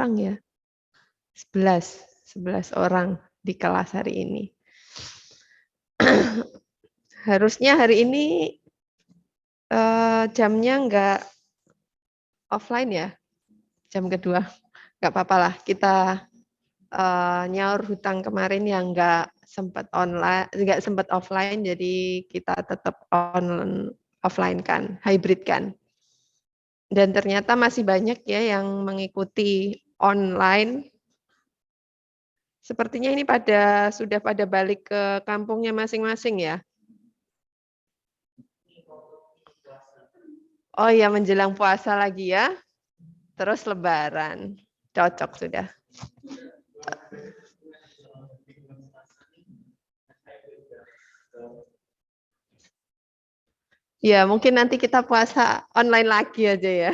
orang ya? 11 orang di kelas hari ini. Harusnya hari ini jamnya nggak offline ya, jam kedua. Nggak apa-apa lah, kita nyaur hutang kemarin yang nggak sempat online, nggak sempat offline, jadi kita tetap offline kan, hybrid kan. Dan ternyata masih banyak ya yang mengikuti online. Sepertinya ini sudah pada balik ke kampungnya masing-masing ya. Oh ya, menjelang puasa lagi ya. Terus Lebaran. Cocok sudah. Ya, mungkin nanti kita puasa online lagi aja ya.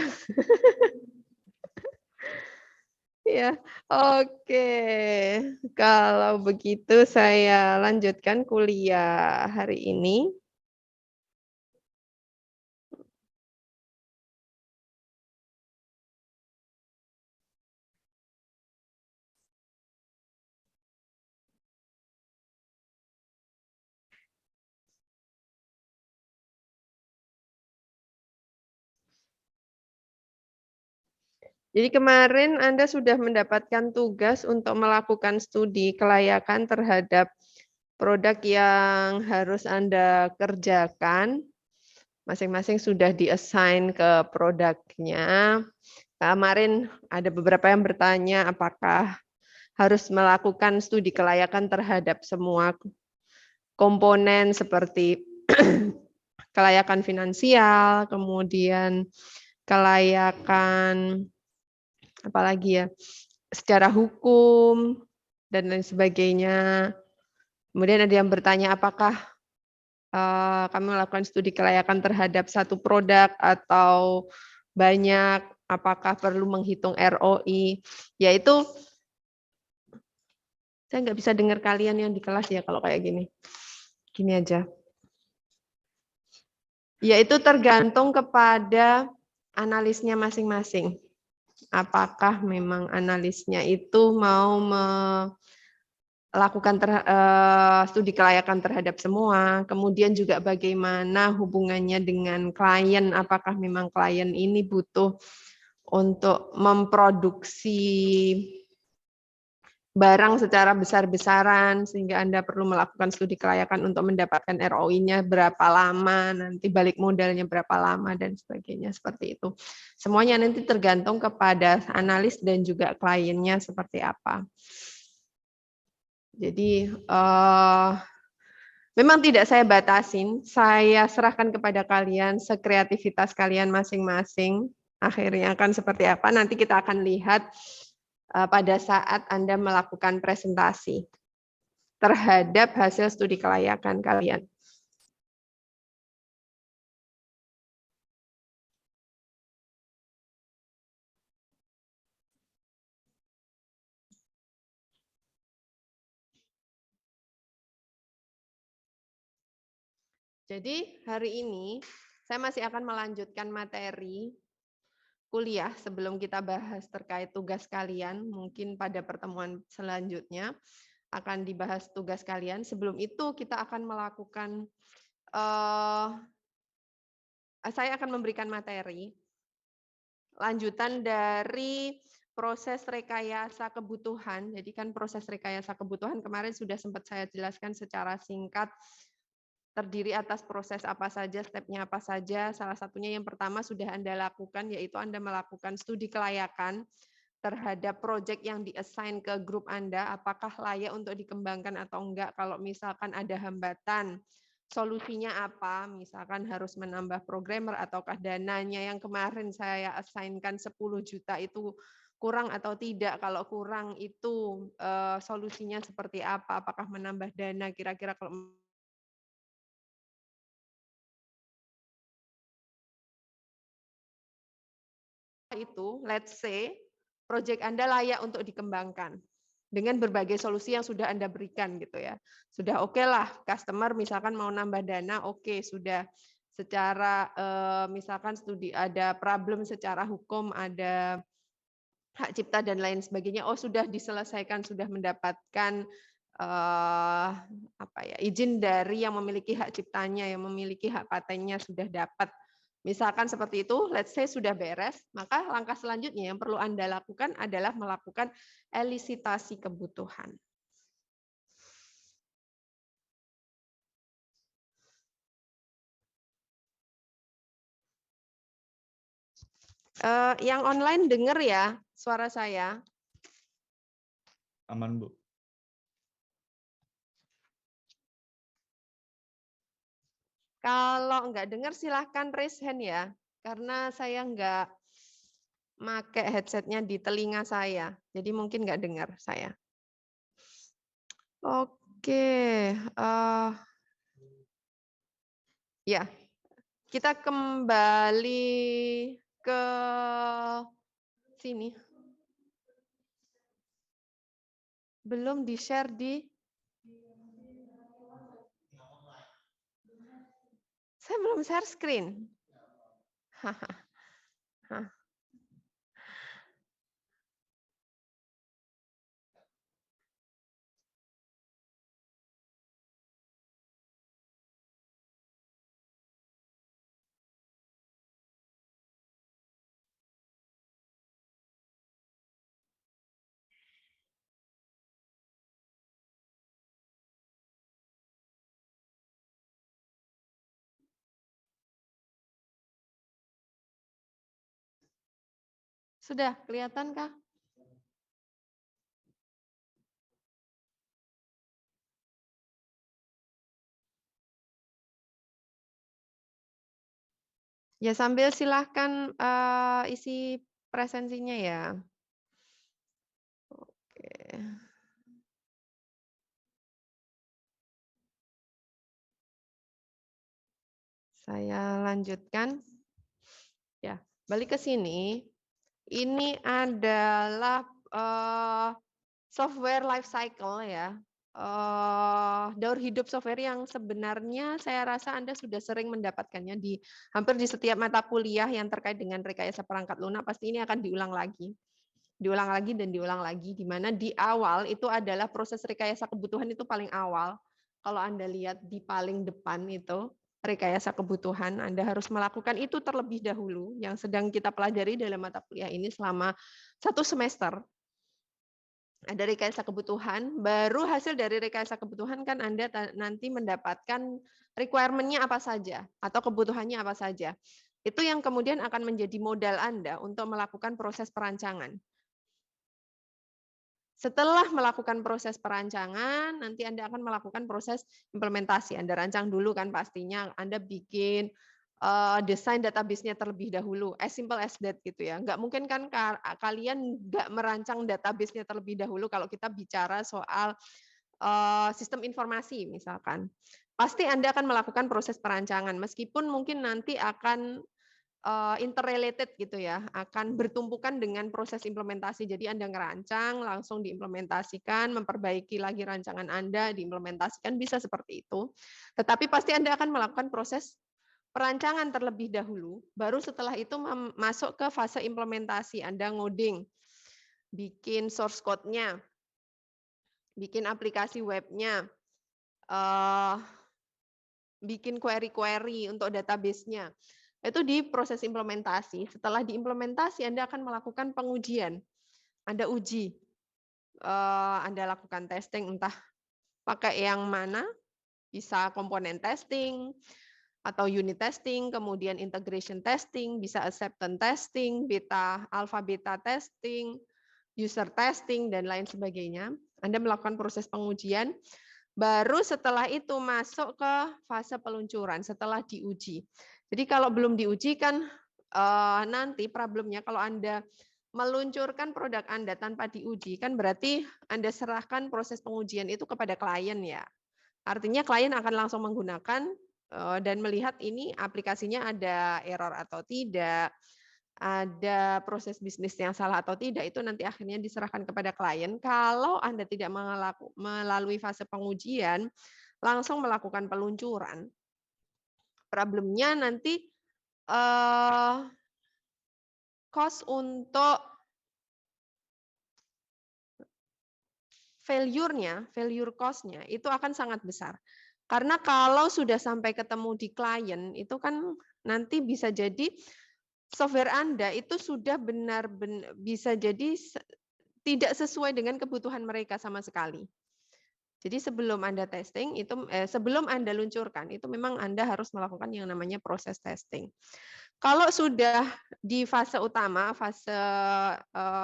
Ya, oke. Kalau begitu saya lanjutkan kuliah hari ini. Jadi kemarin Anda sudah mendapatkan tugas untuk melakukan studi kelayakan terhadap produk yang harus Anda kerjakan. Masing-masing sudah di-assign ke produknya. Kemarin ada beberapa yang bertanya apakah harus melakukan studi kelayakan terhadap semua komponen seperti kelayakan finansial, kemudian kelayakan apalagi ya, secara hukum dan lain sebagainya. Kemudian ada yang bertanya apakah kami melakukan studi kelayakan terhadap satu produk atau banyak, apakah perlu menghitung ROI, yaitu saya nggak bisa dengar kalian yang di kelas ya kalau kayak gini. Gini aja. Yaitu tergantung kepada analisnya masing-masing. Apakah memang analisnya itu mau melakukan studi kelayakan terhadap semua, kemudian juga bagaimana hubungannya dengan klien, apakah memang klien ini butuh untuk memproduksi barang secara besar-besaran sehingga Anda perlu melakukan studi kelayakan untuk mendapatkan ROI-nya berapa lama, nanti balik modalnya berapa lama dan sebagainya seperti itu. Semuanya nanti tergantung kepada analis dan juga kliennya seperti apa. Jadi memang tidak saya batasin, saya serahkan kepada kalian sekreativitas kalian masing-masing. Akhirnya akan seperti apa nanti kita akan lihat pada saat Anda melakukan presentasi terhadap hasil studi kelayakan kalian. Jadi hari ini saya masih akan melanjutkan materi kuliah sebelum kita bahas terkait tugas kalian. Mungkin pada pertemuan selanjutnya akan dibahas tugas kalian. Sebelum itu kita akan melakukan, saya akan memberikan materi lanjutan dari proses rekayasa kebutuhan. Jadi kan proses rekayasa kebutuhan kemarin sudah sempat saya jelaskan secara singkat, terdiri atas proses apa saja, stepnya apa saja. Salah satunya yang pertama sudah Anda lakukan, yaitu Anda melakukan studi kelayakan terhadap proyek yang di-assign ke grup Anda, apakah layak untuk dikembangkan atau enggak. Kalau misalkan ada hambatan, solusinya apa? Misalkan harus menambah programmer ataukah dananya yang kemarin saya assign-kan 10 juta itu kurang atau tidak? Kalau kurang itu solusinya seperti apa? Apakah menambah dana? Kira-kira kalau itu, let's say, proyek Anda layak untuk dikembangkan dengan berbagai solusi yang sudah Anda berikan gitu ya. Sudah oke lah, customer misalkan mau nambah dana, oke, sudah secara misalkan studi ada problem secara hukum, ada hak cipta dan lain sebagainya. Oh, sudah diselesaikan, sudah mendapatkan izin dari yang memiliki hak ciptanya, yang memiliki hak patennya sudah dapat. Misalkan seperti itu, let's say sudah beres, maka langkah selanjutnya yang perlu Anda lakukan adalah melakukan elisitasi kebutuhan. Yang online dengar ya suara saya? Aman, Bu. Kalau nggak dengar silahkan raise hand ya, karena saya nggak pakai headsetnya di telinga saya, jadi mungkin nggak dengar saya. Oke, ya kita kembali ke sini. Belum di-share di... Saya belum share screen. Sudah kelihatan kah? Ya sambil silahkan isi presensinya ya. Oke. Saya lanjutkan. Ya, balik ke sini. Ini adalah software life cycle ya. Daur hidup software yang sebenarnya saya rasa Anda sudah sering mendapatkannya di hampir di setiap mata kuliah yang terkait dengan rekayasa perangkat lunak, pasti ini akan diulang lagi. Diulang lagi dan diulang lagi, di mana di awal itu adalah proses rekayasa kebutuhan itu paling awal. Kalau Anda lihat di paling depan itu, rekayasa kebutuhan, Anda harus melakukan itu terlebih dahulu, yang sedang kita pelajari dalam mata kuliah ini selama 1 semester. Ada rekayasa kebutuhan, baru hasil dari rekayasa kebutuhan kan Anda nanti mendapatkan requirement-nya apa saja, atau kebutuhannya apa saja. Itu yang kemudian akan menjadi modal Anda untuk melakukan proses perancangan. Setelah melakukan proses perancangan, nanti Anda akan melakukan proses implementasi. Anda rancang dulu kan pastinya, Anda bikin desain database-nya terlebih dahulu, as simple as that gitu ya. Nggak mungkin kan kalian nggak merancang database-nya terlebih dahulu kalau kita bicara soal sistem informasi misalkan. Pasti Anda akan melakukan proses perancangan, meskipun mungkin nanti akan interrelated gitu ya, akan bertumpukan dengan proses implementasi. Jadi Anda ngerancang, langsung diimplementasikan, memperbaiki lagi rancangan Anda, diimplementasikan, bisa seperti itu. Tetapi pasti Anda akan melakukan proses perancangan terlebih dahulu, baru setelah itu masuk ke fase implementasi. Anda ngoding, bikin source code-nya, bikin aplikasi webnya, bikin query-query untuk database-nya. Itu di proses implementasi. Setelah diimplementasi, Anda akan melakukan pengujian. Anda uji, Anda lakukan testing, entah pakai yang mana, bisa komponen testing, atau unit testing, kemudian integration testing, bisa acceptance testing, alpha beta testing, user testing, dan lain sebagainya. Anda melakukan proses pengujian, baru setelah itu masuk ke fase peluncuran, setelah diuji. Jadi kalau belum diuji kan nanti problemnya kalau Anda meluncurkan produk Anda tanpa diuji, kan berarti Anda serahkan proses pengujian itu kepada klien ya. Artinya klien akan langsung menggunakan dan melihat ini aplikasinya ada error atau tidak, ada proses bisnis yang salah atau tidak, itu nanti akhirnya diserahkan kepada klien. Kalau Anda tidak melalui fase pengujian, langsung melakukan peluncuran, problemnya nanti cost untuk failure cost-nya itu akan sangat besar. Karena kalau sudah sampai ketemu di klien, itu kan nanti bisa jadi software Anda itu sudah benar-benar bisa jadi tidak sesuai dengan kebutuhan mereka sama sekali. Jadi sebelum Anda testing itu sebelum Anda luncurkan itu memang Anda harus melakukan yang namanya proses testing. Kalau sudah di fase utama, fase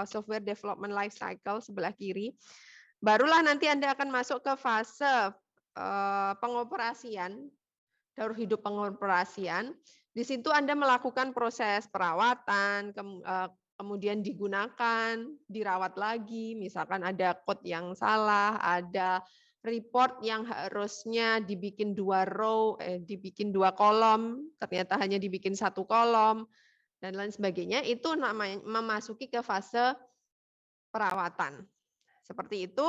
software development life cycle sebelah kiri, barulah nanti Anda akan masuk ke fase pengoperasian, daur hidup pengoperasian. Di situ Anda melakukan proses perawatan, kemudian digunakan, dirawat lagi, misalkan ada code yang salah, ada report yang harusnya dibikin 2 row, dibikin 2 kolom, ternyata hanya dibikin 1 kolom, dan lain sebagainya, itu namanya memasuki ke fase perawatan. Seperti itu.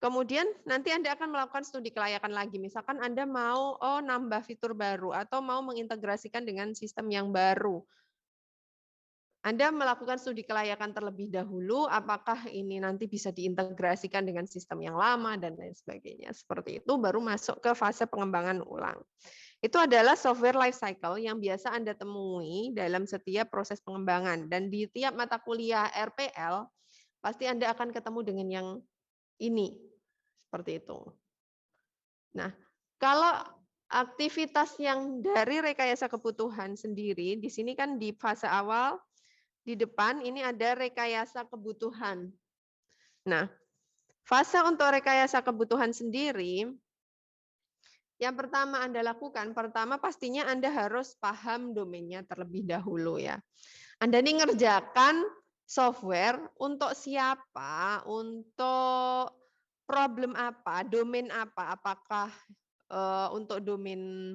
Kemudian nanti Anda akan melakukan studi kelayakan lagi. Misalkan Anda mau nambah fitur baru atau mau mengintegrasikan dengan sistem yang baru. Anda melakukan studi kelayakan terlebih dahulu, apakah ini nanti bisa diintegrasikan dengan sistem yang lama dan lain sebagainya. Seperti itu baru masuk ke fase pengembangan ulang. Itu adalah software life cycle yang biasa Anda temui dalam setiap proses pengembangan. Dan di tiap mata kuliah RPL, pasti Anda akan ketemu dengan yang ini. Seperti itu. Nah, kalau aktivitas yang dari rekayasa kebutuhan sendiri, di sini kan di fase awal, di depan ini ada rekayasa kebutuhan. Nah, fase untuk rekayasa kebutuhan sendiri, yang pertama Anda lakukan, pertama pastinya Anda harus paham domainnya terlebih dahulu ya. Anda ini ngerjakan software untuk siapa, untuk problem apa, domain apa, apakah untuk domain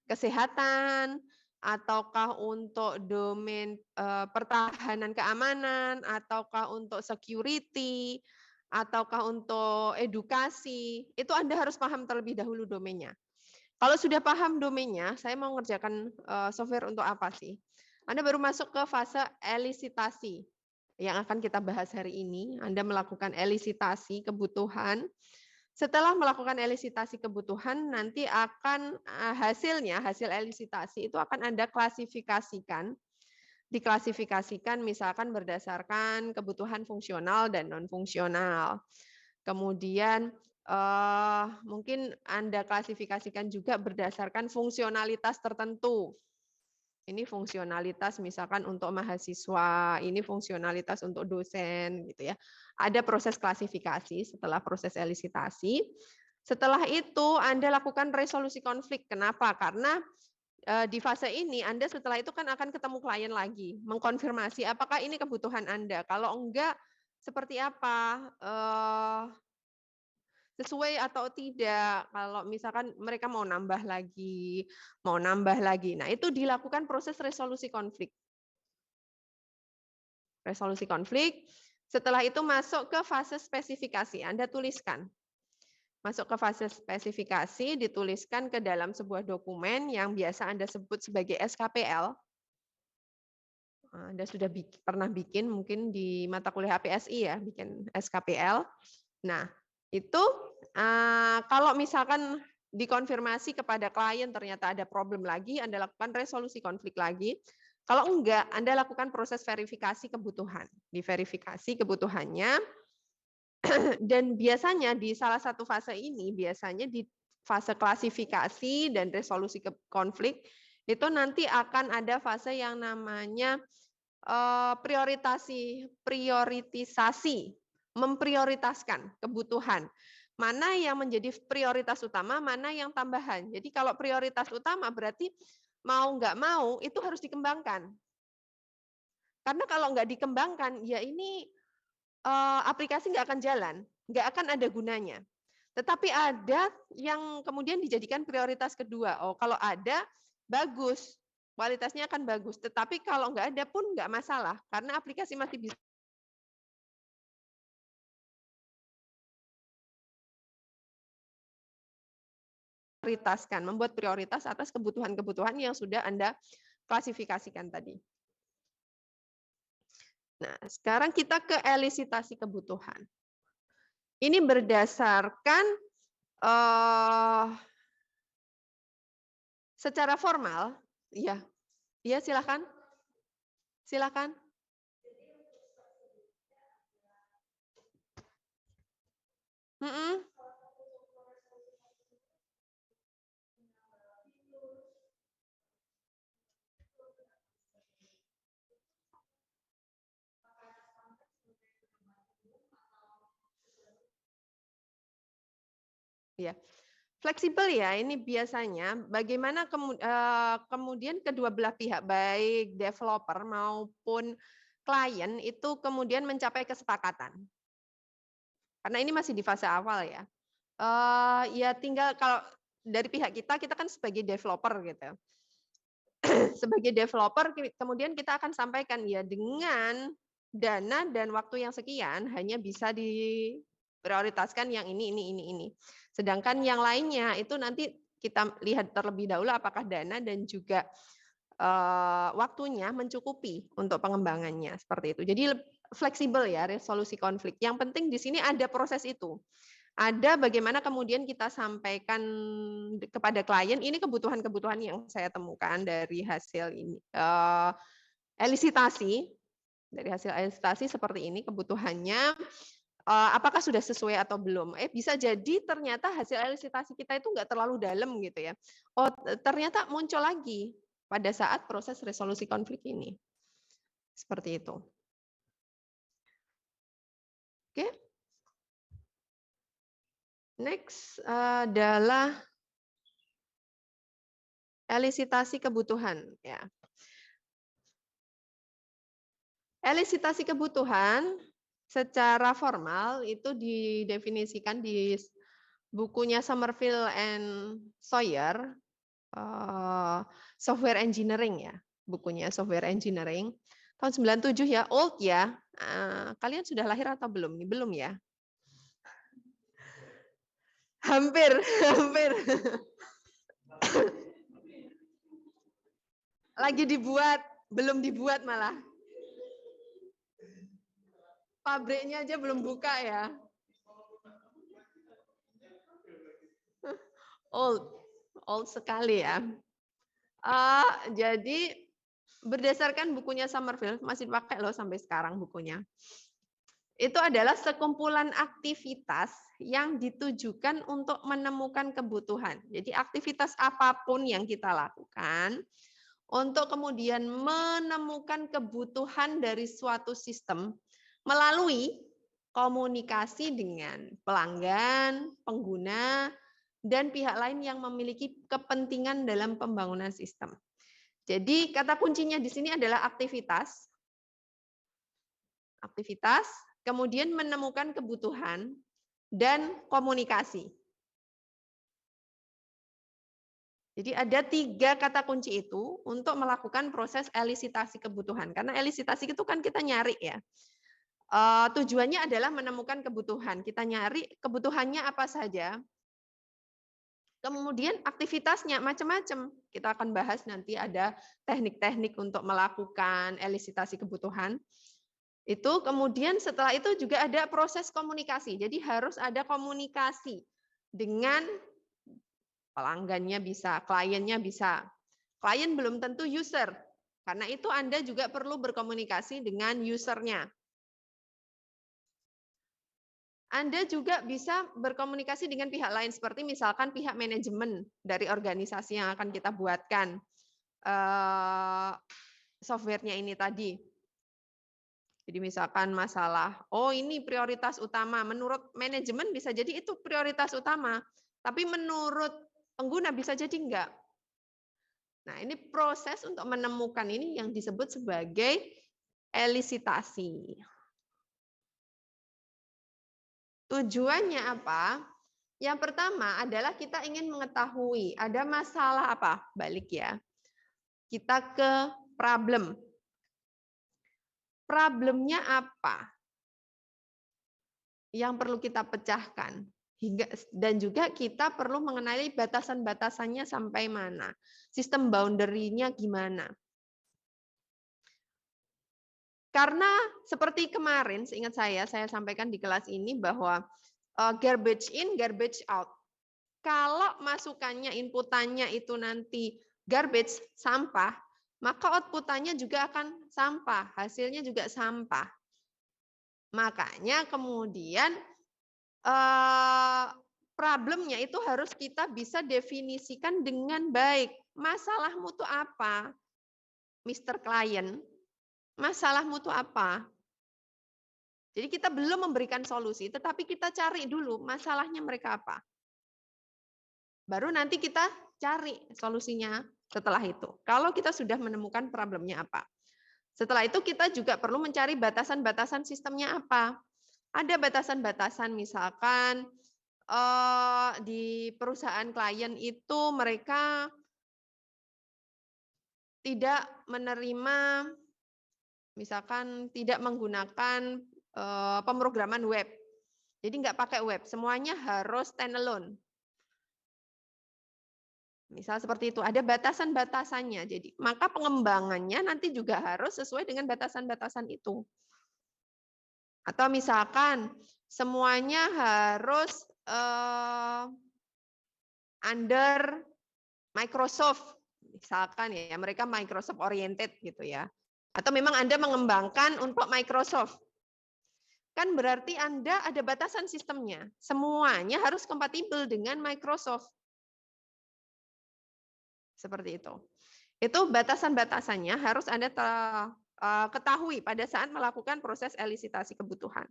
kesehatan, ataukah untuk domain pertahanan keamanan, ataukah untuk security, ataukah untuk edukasi, itu Anda harus paham terlebih dahulu domainnya. Kalau sudah paham domainnya, saya mau ngerjakan software untuk apa sih? Anda baru masuk ke fase elisitasi yang akan kita bahas hari ini. Anda melakukan elisitasi kebutuhan. Setelah melakukan elisitasi kebutuhan, nanti akan hasilnya, hasil elisitasi itu akan Anda klasifikasikan, diklasifikasikan misalkan berdasarkan kebutuhan fungsional dan non-fungsional. Kemudian mungkin Anda klasifikasikan juga berdasarkan fungsionalitas tertentu. Ini fungsionalitas misalkan untuk mahasiswa, ini fungsionalitas untuk dosen gitu ya. Ada proses klasifikasi setelah proses elisitasi. Setelah itu Anda lakukan resolusi konflik. Kenapa? Karena di fase ini Anda setelah itu kan akan ketemu klien lagi, mengkonfirmasi apakah ini kebutuhan Anda. Kalau enggak, seperti apa? Sesuai atau tidak, kalau misalkan mereka mau nambah lagi. Nah, itu dilakukan proses resolusi konflik. Resolusi konflik, setelah itu masuk ke fase spesifikasi, Anda tuliskan. Masuk ke fase spesifikasi, dituliskan ke dalam sebuah dokumen yang biasa Anda sebut sebagai SKPL. Anda sudah pernah bikin mungkin di mata kuliah HPSI ya, bikin SKPL. Nah, itu kalau misalkan dikonfirmasi kepada klien ternyata ada problem lagi, Anda lakukan resolusi konflik lagi. Kalau enggak, Anda lakukan proses verifikasi kebutuhan. Diverifikasi kebutuhannya, dan biasanya di salah satu fase ini, biasanya di fase klasifikasi dan resolusi konflik, itu nanti akan ada fase yang namanya prioritisasi, memprioritaskan kebutuhan. Mana yang menjadi prioritas utama, mana yang tambahan. Jadi kalau prioritas utama berarti mau nggak mau itu harus dikembangkan. Karena kalau nggak dikembangkan, ya ini aplikasi nggak akan jalan, nggak akan ada gunanya. Tetapi ada yang kemudian dijadikan prioritas kedua. Oh, kalau ada, bagus. Kualitasnya akan bagus. Tetapi kalau nggak ada pun nggak masalah. Karena aplikasi masih bisa prioritaskan, membuat prioritas atas kebutuhan-kebutuhan yang sudah Anda klasifikasikan tadi. Nah, sekarang kita ke elisitasi kebutuhan. Ini berdasarkan secara formal, iya. Iya, silakan. Silakan. Mm-mm. Ya, fleksibel ya. Ini biasanya bagaimana kemudian kedua belah pihak, baik developer maupun klien itu kemudian mencapai kesepakatan. Karena ini masih di fase awal ya. Ya tinggal kalau dari pihak kita kan sebagai developer gitu. Sebagai developer kemudian kita akan sampaikan ya dengan dana dan waktu yang sekian hanya bisa diprioritaskan yang ini. Sedangkan yang lainnya itu nanti kita lihat terlebih dahulu apakah dana dan juga waktunya mencukupi untuk pengembangannya seperti itu. Jadi fleksibel ya resolusi konflik. Yang penting di sini ada proses itu. Ada bagaimana kemudian kita sampaikan kepada klien, ini kebutuhan-kebutuhan yang saya temukan dari hasil ini elisitasi, dari hasil elisitasi seperti ini kebutuhannya, apakah sudah sesuai atau belum? Bisa jadi ternyata hasil elisitasi kita itu nggak terlalu dalam gitu ya. Oh ternyata muncul lagi pada saat proses resolusi konflik ini, seperti itu. Oke. Next adalah elisitasi kebutuhan ya. Elisitasi kebutuhan secara formal itu didefinisikan di bukunya Somerville and Sawyer, Software Engineering ya, bukunya Software Engineering tahun 97 ya, old ya. Kalian sudah lahir atau belum? Belum ya? Hampir, hampir. Lagi dibuat, belum dibuat malah. Pabriknya aja belum buka ya. Old sekali ya. Jadi berdasarkan bukunya Somerville, masih dipakai loh sampai sekarang bukunya. Itu adalah sekumpulan aktivitas yang ditujukan untuk menemukan kebutuhan. Jadi aktivitas apapun yang kita lakukan untuk kemudian menemukan kebutuhan dari suatu sistem melalui komunikasi dengan pelanggan, pengguna, dan pihak lain yang memiliki kepentingan dalam pembangunan sistem. Jadi kata kuncinya di sini adalah aktivitas. Aktivitas, kemudian menemukan kebutuhan, dan komunikasi. Jadi ada 3 kata kunci itu untuk melakukan proses elisitasi kebutuhan. Karena elisitasi itu kan kita nyari ya. Tujuannya adalah menemukan kebutuhan. Kita nyari kebutuhannya apa saja. Kemudian aktivitasnya macam-macam. Kita akan bahas nanti ada teknik-teknik untuk melakukan elisitasi kebutuhan. Itu kemudian setelah itu juga ada proses komunikasi. Jadi harus ada komunikasi dengan pelanggannya bisa, kliennya bisa. Klien belum tentu user. Karena itu Anda juga perlu berkomunikasi dengan usernya. Anda juga bisa berkomunikasi dengan pihak lain seperti misalkan pihak manajemen dari organisasi yang akan kita buatkan softwarenya ini tadi. Jadi misalkan masalah, oh ini prioritas utama, menurut manajemen bisa jadi itu prioritas utama, tapi menurut pengguna bisa jadi enggak. Nah ini proses untuk menemukan ini yang disebut sebagai elisitasi. Tujuannya apa? Yang pertama adalah kita ingin mengetahui ada masalah apa, balik ya. Kita ke problem. Problemnya apa yang perlu kita pecahkan? Dan juga kita perlu mengenali batasan-batasannya sampai mana. Sistem boundary-nya gimana. Karena seperti kemarin, seingat saya sampaikan di kelas ini bahwa garbage in, garbage out. Kalau masukannya, inputannya itu nanti garbage, sampah, maka outputannya juga akan sampah, hasilnya juga sampah. Makanya kemudian problemnya itu harus kita bisa definisikan dengan baik. Masalahmu tuh apa, Mr. Client? Masalahmu tuh apa? Jadi kita belum memberikan solusi, tetapi kita cari dulu masalahnya mereka apa. Baru nanti kita cari solusinya setelah itu. Kalau kita sudah menemukan problemnya apa. Setelah itu kita juga perlu mencari batasan-batasan sistemnya apa. Ada batasan-batasan misalkan di perusahaan klien itu mereka tidak menerima, misalkan tidak menggunakan pemrograman web. Jadi nggak pakai web, semuanya harus standalone. Misal seperti itu, ada batasan-batasannya. Jadi maka pengembangannya nanti juga harus sesuai dengan batasan-batasan itu. Atau misalkan semuanya harus under Microsoft, misalkan ya mereka Microsoft oriented gitu ya. Atau memang Anda mengembangkan untuk Microsoft. Kan berarti Anda ada batasan sistemnya. Semuanya harus kompatibel dengan Microsoft. Seperti itu. Itu batasan-batasannya harus Anda ketahui pada saat melakukan proses elisitasi kebutuhan.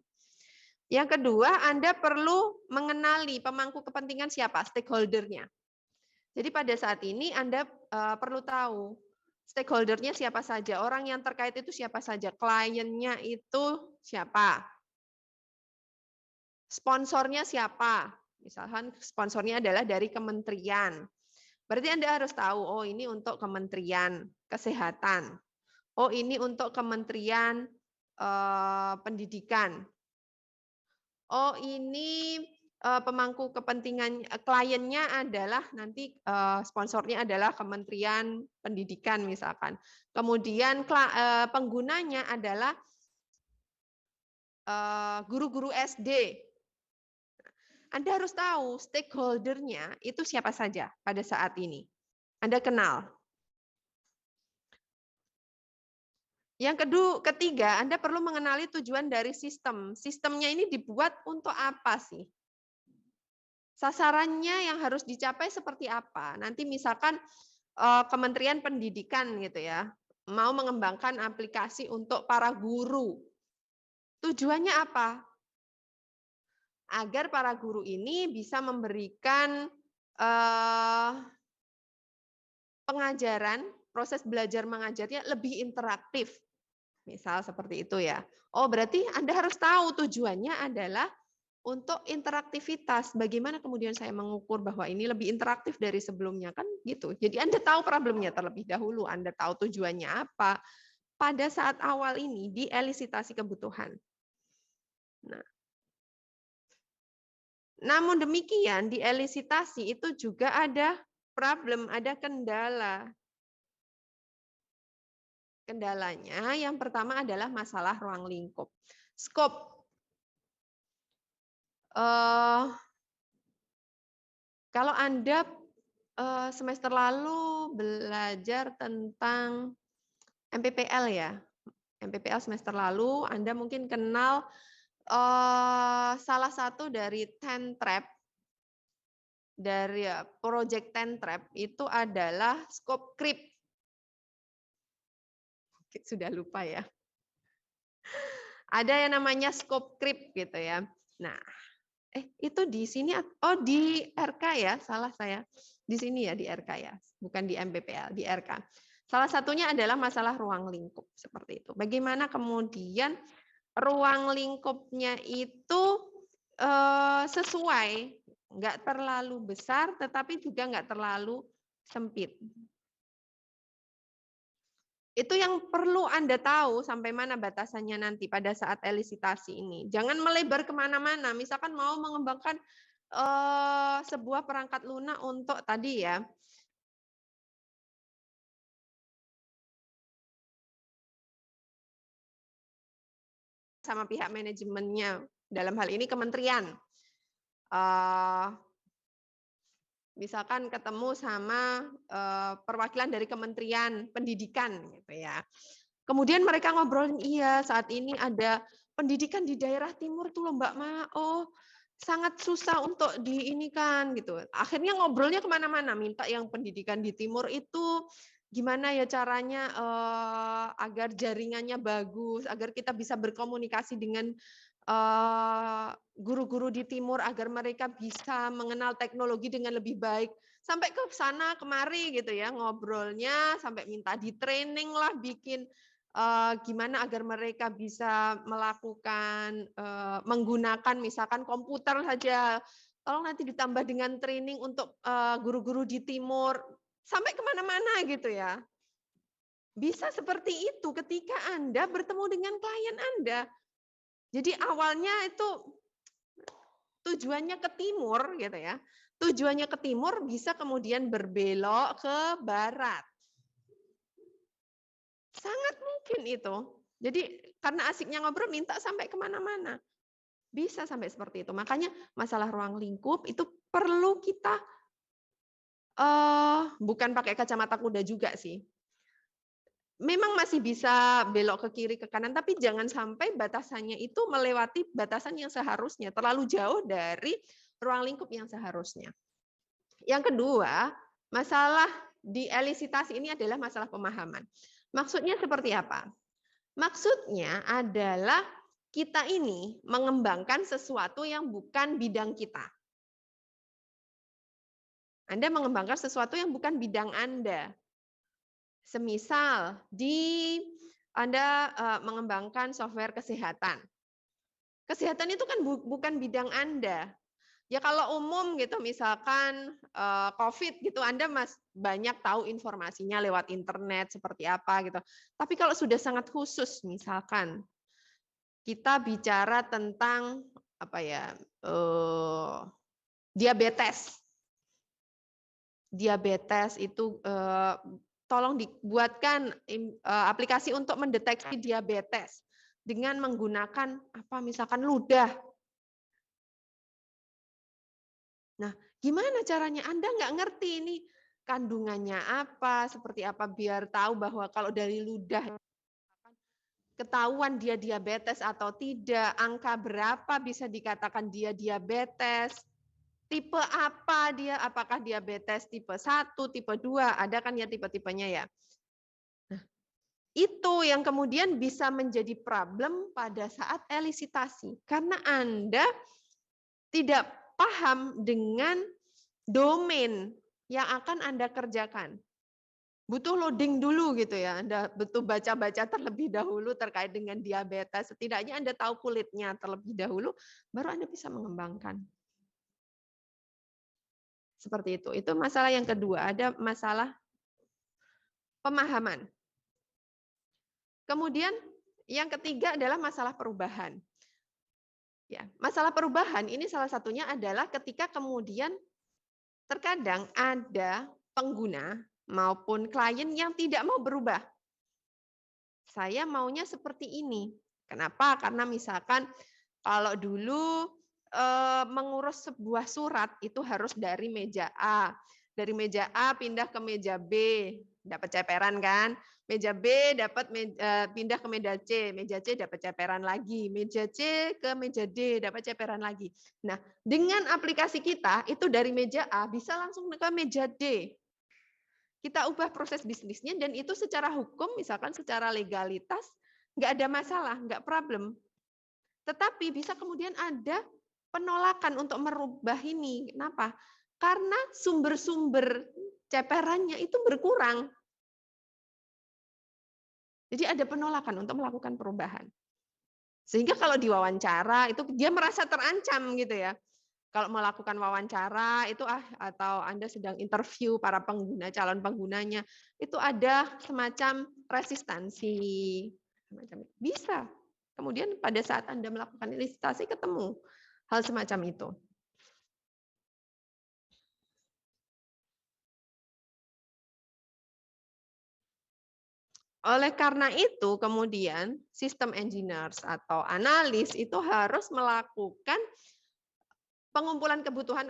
Yang kedua, Anda perlu mengenali pemangku kepentingan siapa, stakeholder-nya. Jadi pada saat ini Anda perlu tahu stakeholder-nya siapa saja, orang yang terkait itu siapa saja, kliennya itu siapa, sponsornya siapa. Misalkan sponsornya adalah dari kementerian. Berarti Anda harus tahu, oh ini untuk Kementerian Kesehatan. Oh ini untuk Kementerian Pendidikan. Oh ini pemangku kepentingan kliennya adalah nanti sponsornya adalah Kementerian Pendidikan misalkan. Kemudian penggunanya adalah guru-guru SD. Anda harus tahu stakeholder-nya itu siapa saja pada saat ini. Anda kenal. Yang ketiga, Anda perlu mengenali tujuan dari sistem. Sistemnya ini dibuat untuk apa sih? Sasarannya yang harus dicapai seperti apa? Nanti misalkan Kementerian Pendidikan gitu ya, mau mengembangkan aplikasi untuk para guru. Tujuannya apa? Agar para guru ini bisa memberikan pengajaran, proses belajar mengajarnya lebih interaktif. Misal seperti itu ya. Oh, berarti Anda harus tahu tujuannya adalah untuk interaktivitas. Bagaimana kemudian saya mengukur bahwa ini lebih interaktif dari sebelumnya, kan gitu. Jadi Anda tahu problemnya terlebih dahulu, Anda tahu tujuannya apa. Pada saat awal ini di elisitasi kebutuhan. Nah, namun demikian di elisitasi itu juga ada problem, ada kendala. Kendalanya yang pertama adalah masalah ruang lingkup. Scope. Kalau Anda semester lalu belajar tentang MPPL ya, MPPL semester lalu Anda mungkin kenal salah satu dari 10 trap, dari project 10 trap itu adalah scope creep. Sudah lupa ya. Ada yang namanya scope creep gitu ya. Nah, itu di sini, oh di RK ya, salah saya. Di sini ya, di RK ya, bukan di MPPL, di RK. Salah satunya adalah masalah ruang lingkup, seperti itu. Bagaimana kemudian ruang lingkupnya itu sesuai, nggak terlalu besar, tetapi juga nggak terlalu sempit. Itu yang perlu Anda tahu sampai mana batasannya nanti pada saat elisitasi ini. Jangan melebar kemana-mana. Misalkan mau mengembangkan sebuah perangkat lunak untuk tadi ya, sama pihak manajemennya, dalam hal ini kementerian. misalkan ketemu sama perwakilan dari Kementerian Pendidikan gitu ya. Kemudian mereka ngobrolin, iya saat ini ada pendidikan di daerah timur tuh loh Mbak Ma, oh sangat susah untuk di ini kan gitu. Akhirnya ngobrolnya kemana-mana, minta yang pendidikan di timur itu gimana ya caranya agar jaringannya bagus, agar kita bisa berkomunikasi dengan guru-guru di timur agar mereka bisa mengenal teknologi dengan lebih baik. Sampai ke sana kemari gitu ya ngobrolnya, sampai minta di training lah, bikin gimana agar mereka bisa melakukan menggunakan misalkan komputer saja. Tolong nanti ditambah dengan training untuk guru-guru di timur, sampai kemana-mana gitu ya. Bisa seperti itu ketika Anda bertemu dengan klien Anda. Jadi awalnya itu tujuannya ke timur gitu ya. Tujuannya ke timur bisa kemudian berbelok ke barat. Sangat mungkin itu. Jadi karena asiknya ngobrol minta sampai kemana-mana. Bisa sampai seperti itu. Makanya masalah ruang lingkup itu perlu kita bukan pakai kacamata kuda juga sih. Memang masih bisa belok ke kiri, ke kanan, tapi jangan sampai batasannya itu melewati batasan yang seharusnya, terlalu jauh dari ruang lingkup yang seharusnya. Yang kedua, masalah di elisitasi ini adalah masalah pemahaman. Maksudnya seperti apa? Maksudnya adalah kita ini mengembangkan sesuatu yang bukan bidang kita. Anda mengembangkan sesuatu yang bukan bidang Anda. Semisal Anda mengembangkan software kesehatan. Kesehatan itu kan bukan bidang Anda. Ya kalau umum gitu, misalkan COVID gitu, Anda banyak tahu informasinya lewat internet seperti apa gitu. Tapi kalau sudah sangat khusus, misalkan kita bicara tentang apa ya, diabetes. Diabetes itu tolong dibuatkan aplikasi untuk mendeteksi diabetes dengan menggunakan apa misalkan ludah. Nah, gimana caranya? Anda nggak ngerti ini kandungannya apa, seperti apa biar tahu bahwa kalau dari ludah ketahuan dia diabetes atau tidak, angka berapa bisa dikatakan dia diabetes, tipe apa dia, apakah diabetes tipe 1, tipe 2, ada kan ya tipe-tipenya ya. Nah, itu yang kemudian bisa menjadi problem pada saat elisitasi. Karena Anda tidak paham dengan domain yang akan Anda kerjakan. Butuh loading dulu gitu ya, Anda butuh baca-baca terlebih dahulu terkait dengan diabetes. Setidaknya Anda tahu kulitnya terlebih dahulu, baru Anda bisa mengembangkan. Seperti itu. Itu masalah yang kedua, ada masalah pemahaman. Kemudian yang ketiga adalah masalah perubahan. Ya, masalah perubahan ini salah satunya adalah ketika kemudian terkadang ada pengguna maupun klien yang tidak mau berubah. Saya maunya seperti ini. Kenapa? Karena misalkan kalau dulu mengurus sebuah surat itu harus dari meja A. Dari meja A pindah ke meja B, dapat ceperan kan? Meja B dapat pindah ke meja C dapat ceperan lagi, meja C ke meja D dapat ceperan lagi. Nah, dengan aplikasi kita itu dari meja A bisa langsung ke meja D. Kita ubah proses bisnisnya dan itu secara hukum, misalkan secara legalitas, nggak ada masalah, nggak problem. Tetapi bisa kemudian ada penolakan untuk merubah ini. Kenapa? Karena sumber-sumber ceperannya itu berkurang. Jadi ada penolakan untuk melakukan perubahan. Sehingga kalau diwawancara itu dia merasa terancam gitu ya. Kalau melakukan wawancara itu atau Anda sedang interview para pengguna, calon penggunanya, itu ada semacam resistansi. Bisa. Kemudian pada saat Anda melakukan elisitasi ketemu hal semacam itu. Oleh karena itu, kemudian sistem engineers atau analis itu harus melakukan pengumpulan kebutuhan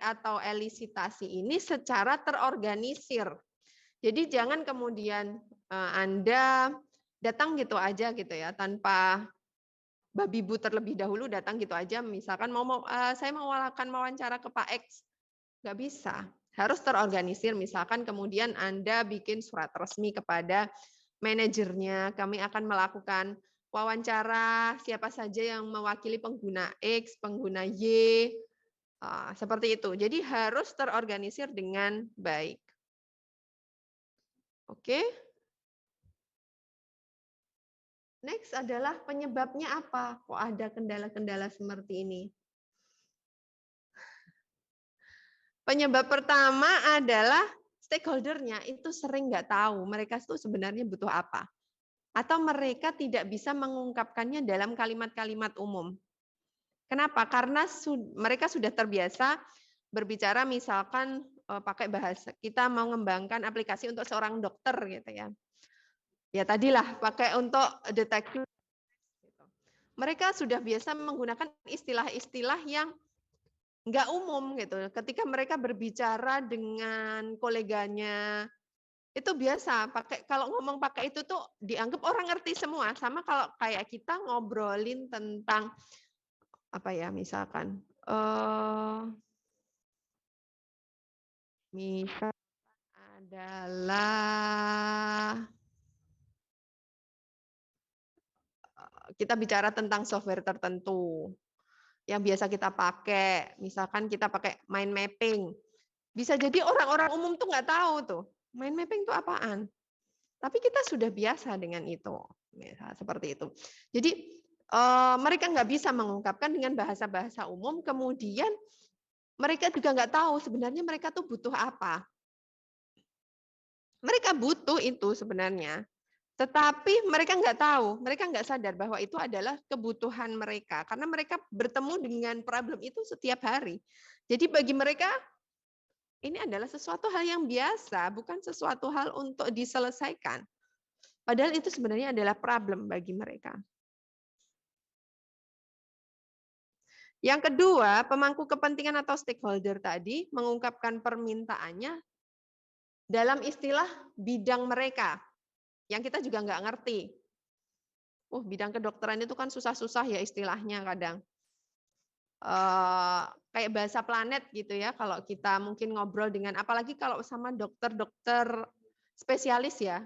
atau elisitasi ini secara terorganisir. Jadi jangan kemudian Anda datang gitu aja gitu ya, tanpa babi bu terlebih dahulu datang gitu aja. Misalkan saya mau akan wawancara ke Pak X, nggak bisa. Harus terorganisir. Misalkan kemudian Anda bikin surat resmi kepada manajernya, kami akan melakukan wawancara siapa saja yang mewakili pengguna X, pengguna Y, seperti itu. Jadi harus terorganisir dengan baik. Oke. Next adalah penyebabnya apa? Kok ada kendala-kendala seperti ini? Penyebab pertama adalah stakeholder-nya itu sering nggak tahu mereka itu sebenarnya butuh apa. Atau mereka tidak bisa mengungkapkannya dalam kalimat-kalimat umum. Kenapa? Karena mereka sudah terbiasa berbicara misalkan pakai bahasa. Kita mau mengembangkan aplikasi untuk seorang dokter gitu ya. Ya tadilah pakai untuk deteksi. Mereka sudah biasa menggunakan istilah-istilah yang nggak umum gitu. Ketika mereka berbicara dengan koleganya, itu biasa pakai kalau ngomong pakai itu tuh dianggap orang ngerti semua. Sama kalau kayak kita ngobrolin tentang apa ya, misalkan misal adalah kita bicara tentang software tertentu yang biasa kita pakai. Misalkan kita pakai mind mapping. Bisa jadi orang-orang umum tuh nggak tahu tuh, mind mapping itu apaan. Tapi kita sudah biasa dengan itu. Seperti itu. Jadi mereka nggak bisa mengungkapkan dengan bahasa-bahasa umum, kemudian mereka juga nggak tahu sebenarnya mereka tuh butuh apa. Mereka butuh itu sebenarnya, tetapi mereka nggak tahu, mereka nggak sadar bahwa itu adalah kebutuhan mereka, karena mereka bertemu dengan problem itu setiap hari. Jadi bagi mereka ini adalah sesuatu hal yang biasa, bukan sesuatu hal untuk diselesaikan. Padahal itu sebenarnya adalah problem bagi mereka. Yang kedua, pemangku kepentingan atau stakeholder tadi mengungkapkan permintaannya dalam istilah bidang mereka, yang kita juga nggak ngerti. Bidang kedokteran itu kan susah-susah ya istilahnya kadang. Kayak bahasa planet gitu ya, kalau kita mungkin ngobrol dengan, apalagi kalau sama dokter-dokter spesialis ya,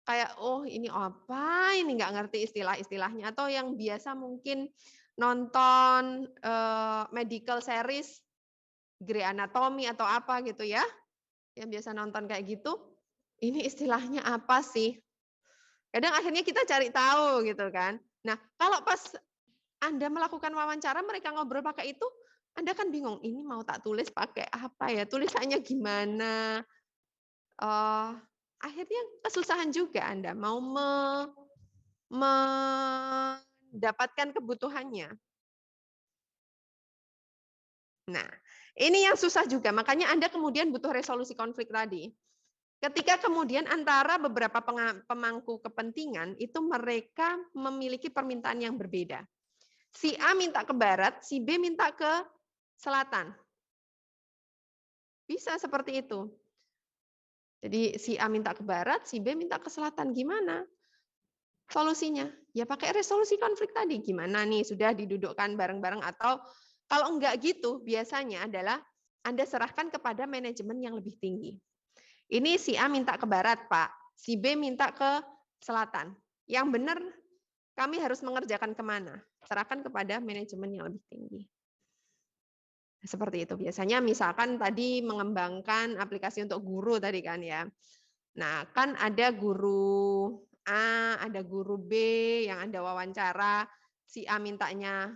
kayak ini apa ini nggak ngerti istilah-istilahnya, atau yang biasa mungkin nonton medical series Grey Anatomy atau apa gitu ya, yang biasa nonton kayak gitu, ini istilahnya apa sih? Kadang akhirnya kita cari tahu gitu kan. Nah, kalau pas Anda melakukan wawancara mereka ngobrol pakai itu, Anda kan bingung, ini mau tak tulis pakai apa ya? Tulisannya gimana? Akhirnya kesusahan juga Anda mau mendapatkan kebutuhannya. Nah, ini yang susah juga. Makanya Anda kemudian butuh resolusi konflik tadi. Ketika kemudian antara beberapa pemangku kepentingan itu mereka memiliki permintaan yang berbeda. Si A minta ke barat, si B minta ke selatan. Bisa seperti itu. Jadi si A minta ke barat, si B minta ke selatan. Gimana solusinya? Ya pakai resolusi konflik tadi. Gimana nih, sudah didudukkan bareng-bareng, atau kalau enggak gitu, biasanya adalah Anda serahkan kepada manajemen yang lebih tinggi. Ini si A minta ke barat, Pak. Si B minta ke selatan. Yang benar, kami harus mengerjakan kemana? Serahkan kepada manajemen yang lebih tinggi. Seperti itu. Biasanya misalkan tadi mengembangkan aplikasi untuk guru tadi kan ya. Nah, kan ada guru A, ada guru B yang Anda wawancara. Si A mintanya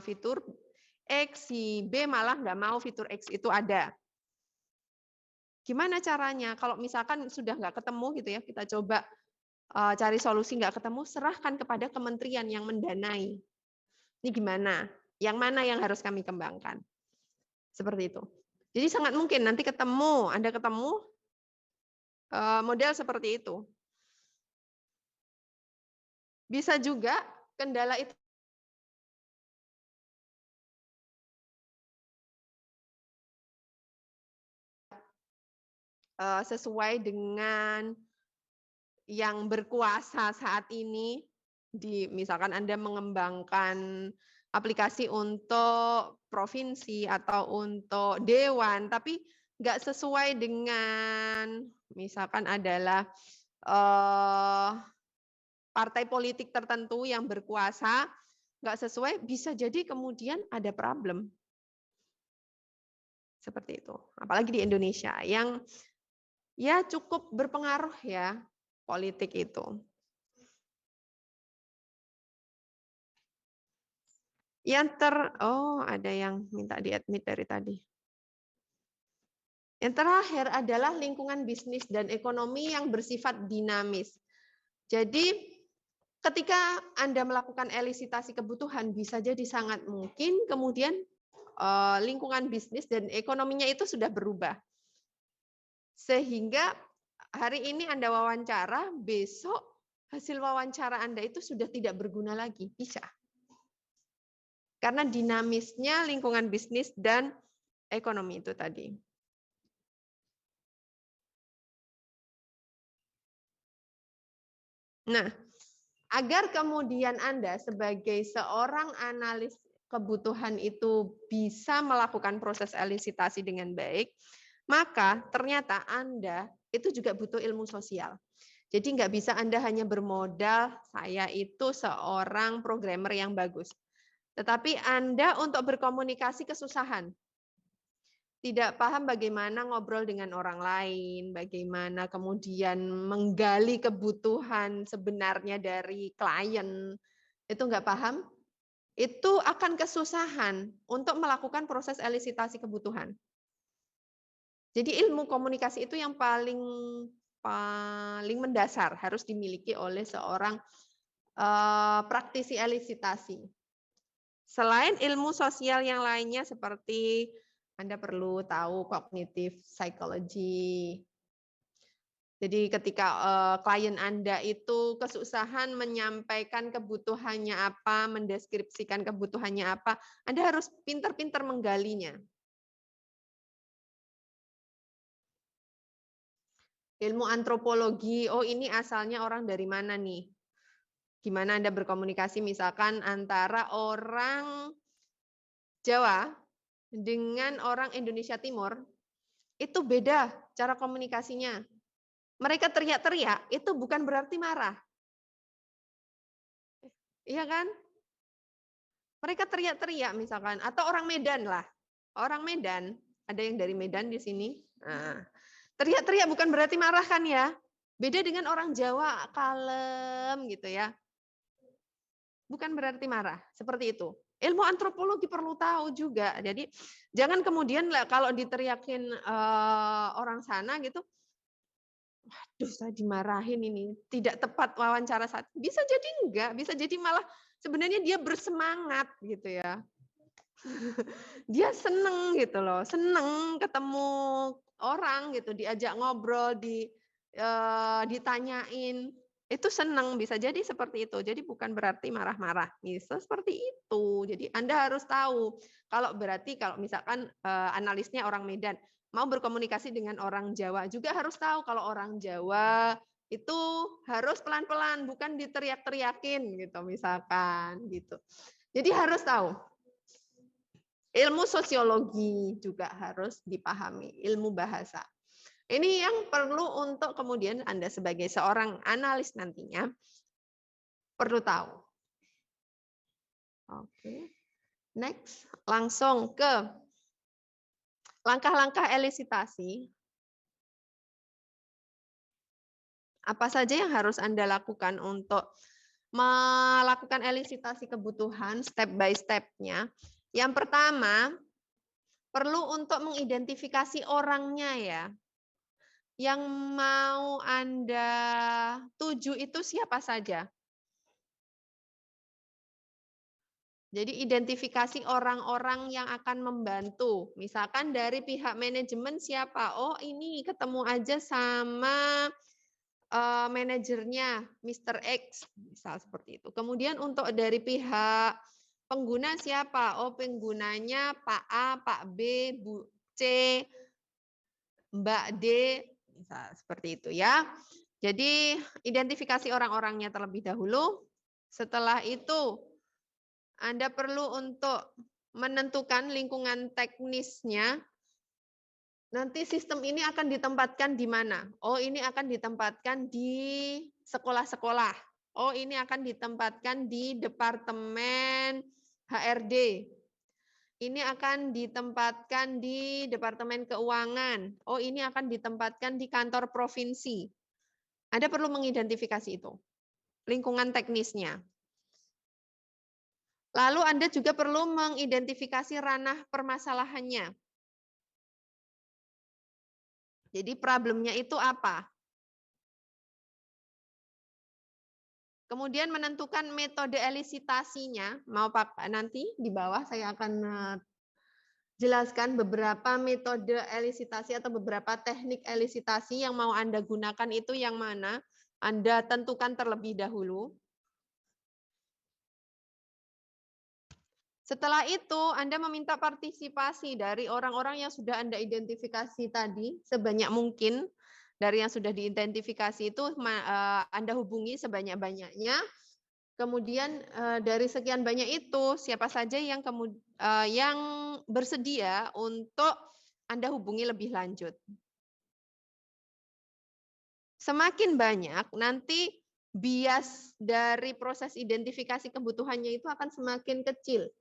fitur X, si B malah nggak mau fitur X itu ada. Gimana caranya? Kalau misalkan sudah nggak ketemu gitu ya, kita coba cari solusi nggak ketemu, serahkan kepada kementerian yang mendanai. Ini gimana? Yang mana yang harus kami kembangkan? Seperti itu. Jadi sangat mungkin nanti Anda ketemu model seperti itu. Bisa juga kendala itu sesuai dengan yang berkuasa saat ini. Misalkan Anda mengembangkan aplikasi untuk provinsi atau untuk dewan, tapi nggak sesuai dengan misalkan adalah partai politik tertentu yang berkuasa, nggak sesuai, bisa jadi kemudian ada problem. Seperti itu. Apalagi di Indonesia yang ya cukup berpengaruh ya politik itu. Ada yang minta di-admit dari tadi. Yang terakhir adalah lingkungan bisnis dan ekonomi yang bersifat dinamis. Jadi ketika Anda melakukan elisitasi kebutuhan, bisa jadi sangat mungkin kemudian lingkungan bisnis dan ekonominya itu sudah berubah. Sehingga hari ini Anda wawancara, besok hasil wawancara Anda itu sudah tidak berguna lagi. Bisa. Karena dinamisnya lingkungan bisnis dan ekonomi itu tadi. Nah, agar kemudian Anda sebagai seorang analis kebutuhan itu bisa melakukan proses elisitasi dengan baik, maka ternyata Anda itu juga butuh ilmu sosial. Jadi nggak bisa Anda hanya bermodal, saya itu seorang programmer yang bagus. Tetapi Anda untuk berkomunikasi kesusahan. Tidak paham bagaimana ngobrol dengan orang lain, bagaimana kemudian menggali kebutuhan sebenarnya dari klien, itu nggak paham, itu akan kesusahan untuk melakukan proses elisitasi kebutuhan. Jadi ilmu komunikasi itu yang paling mendasar harus dimiliki oleh seorang praktisi elisitasi. Selain ilmu sosial yang lainnya seperti Anda perlu tahu cognitive psychology. Jadi ketika klien Anda itu kesusahan menyampaikan kebutuhannya apa, mendeskripsikan kebutuhannya apa, Anda harus pintar-pintar menggalinya. Ilmu antropologi, oh ini asalnya orang dari mana nih? Gimana Anda berkomunikasi misalkan antara orang Jawa dengan orang Indonesia Timur, itu beda cara komunikasinya. Mereka teriak-teriak, itu bukan berarti marah. Iya kan? Mereka teriak-teriak misalkan, atau orang Medan lah. Orang Medan, ada yang dari Medan di sini. Nah, teriak-teriak bukan berarti marah kan ya? Beda dengan orang Jawa, kalem gitu ya. Bukan berarti marah, seperti itu. Ilmu antropologi perlu tahu juga. Jadi jangan kemudian kalau diteriakin orang sana gitu, waduh saya dimarahin ini, tidak tepat wawancara saat. Bisa jadi enggak, bisa jadi malah sebenarnya dia bersemangat gitu ya. Dia seneng gitu loh, seneng ketemu orang gitu, diajak ngobrol, ditanyain, itu seneng, bisa jadi seperti itu. Jadi bukan berarti marah-marah, bisa seperti itu. Jadi Anda harus tahu, kalau misalkan analisnya orang Medan, mau berkomunikasi dengan orang Jawa juga harus tahu kalau orang Jawa itu harus pelan-pelan, bukan diteriak-teriakin gitu misalkan gitu. Jadi harus tahu. Ilmu sosiologi juga harus dipahami, ilmu bahasa. Ini yang perlu untuk kemudian Anda sebagai seorang analis nantinya perlu tahu. Oke. Next, langsung ke langkah-langkah elisitasi. Apa saja yang harus Anda lakukan untuk melakukan elisitasi kebutuhan step by step-nya? Yang pertama, perlu untuk mengidentifikasi orangnya ya. Yang mau Anda tuju itu siapa saja? Jadi identifikasi orang-orang yang akan membantu. Misalkan dari pihak manajemen siapa? Oh ini ketemu aja sama manajernya Mr. X, misal seperti itu. Kemudian untuk dari pihak pengguna siapa? Oh penggunanya Pak A, Pak B, Bu C, Mbak D, Seperti itu ya. Jadi identifikasi orang-orangnya terlebih dahulu. Setelah itu Anda perlu untuk menentukan lingkungan teknisnya. Nanti sistem ini akan ditempatkan di mana? Oh, ini akan ditempatkan di sekolah-sekolah. Oh, ini akan ditempatkan di departemen HRD. Ini akan ditempatkan di departemen keuangan. Oh, ini akan ditempatkan di kantor provinsi. Anda perlu mengidentifikasi itu, lingkungan teknisnya. Lalu Anda juga perlu mengidentifikasi ranah permasalahannya. Jadi problemnya itu apa? Kemudian menentukan metode elisitasinya, mau Pak nanti di bawah saya akan jelaskan beberapa metode elisitasi atau beberapa teknik elisitasi yang mau Anda gunakan itu yang mana. Anda tentukan terlebih dahulu. Setelah itu Anda meminta partisipasi dari orang-orang yang sudah Anda identifikasi tadi sebanyak mungkin. Dari yang sudah diidentifikasi itu Anda hubungi sebanyak-banyaknya. Kemudian dari sekian banyak itu siapa saja yang bersedia untuk Anda hubungi lebih lanjut. Semakin banyak nanti bias dari proses identifikasi kebutuhannya itu akan semakin kecil.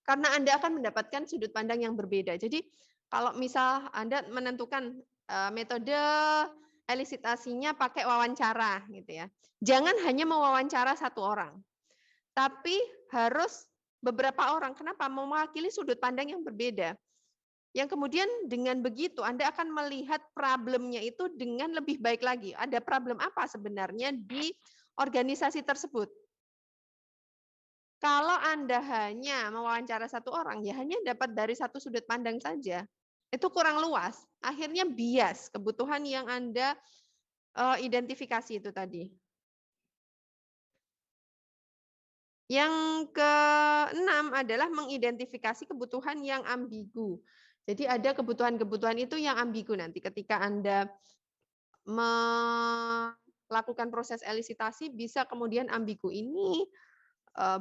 Karena Anda akan mendapatkan sudut pandang yang berbeda. Jadi kalau misal Anda menentukan metode elisitasinya pakai wawancara gitu ya. Jangan hanya mewawancara satu orang. Tapi harus beberapa orang. Kenapa? Mewakili sudut pandang yang berbeda. Yang kemudian dengan begitu Anda akan melihat problemnya itu dengan lebih baik lagi. Ada problem apa sebenarnya di organisasi tersebut? Kalau Anda hanya mewawancara satu orang, ya hanya dapat dari satu sudut pandang saja. Itu kurang luas. Akhirnya bias kebutuhan yang Anda identifikasi itu tadi. Yang keenam adalah mengidentifikasi kebutuhan yang ambigu. Jadi ada kebutuhan-kebutuhan itu yang ambigu nanti ketika Anda melakukan proses elisitasi bisa kemudian ambigu ini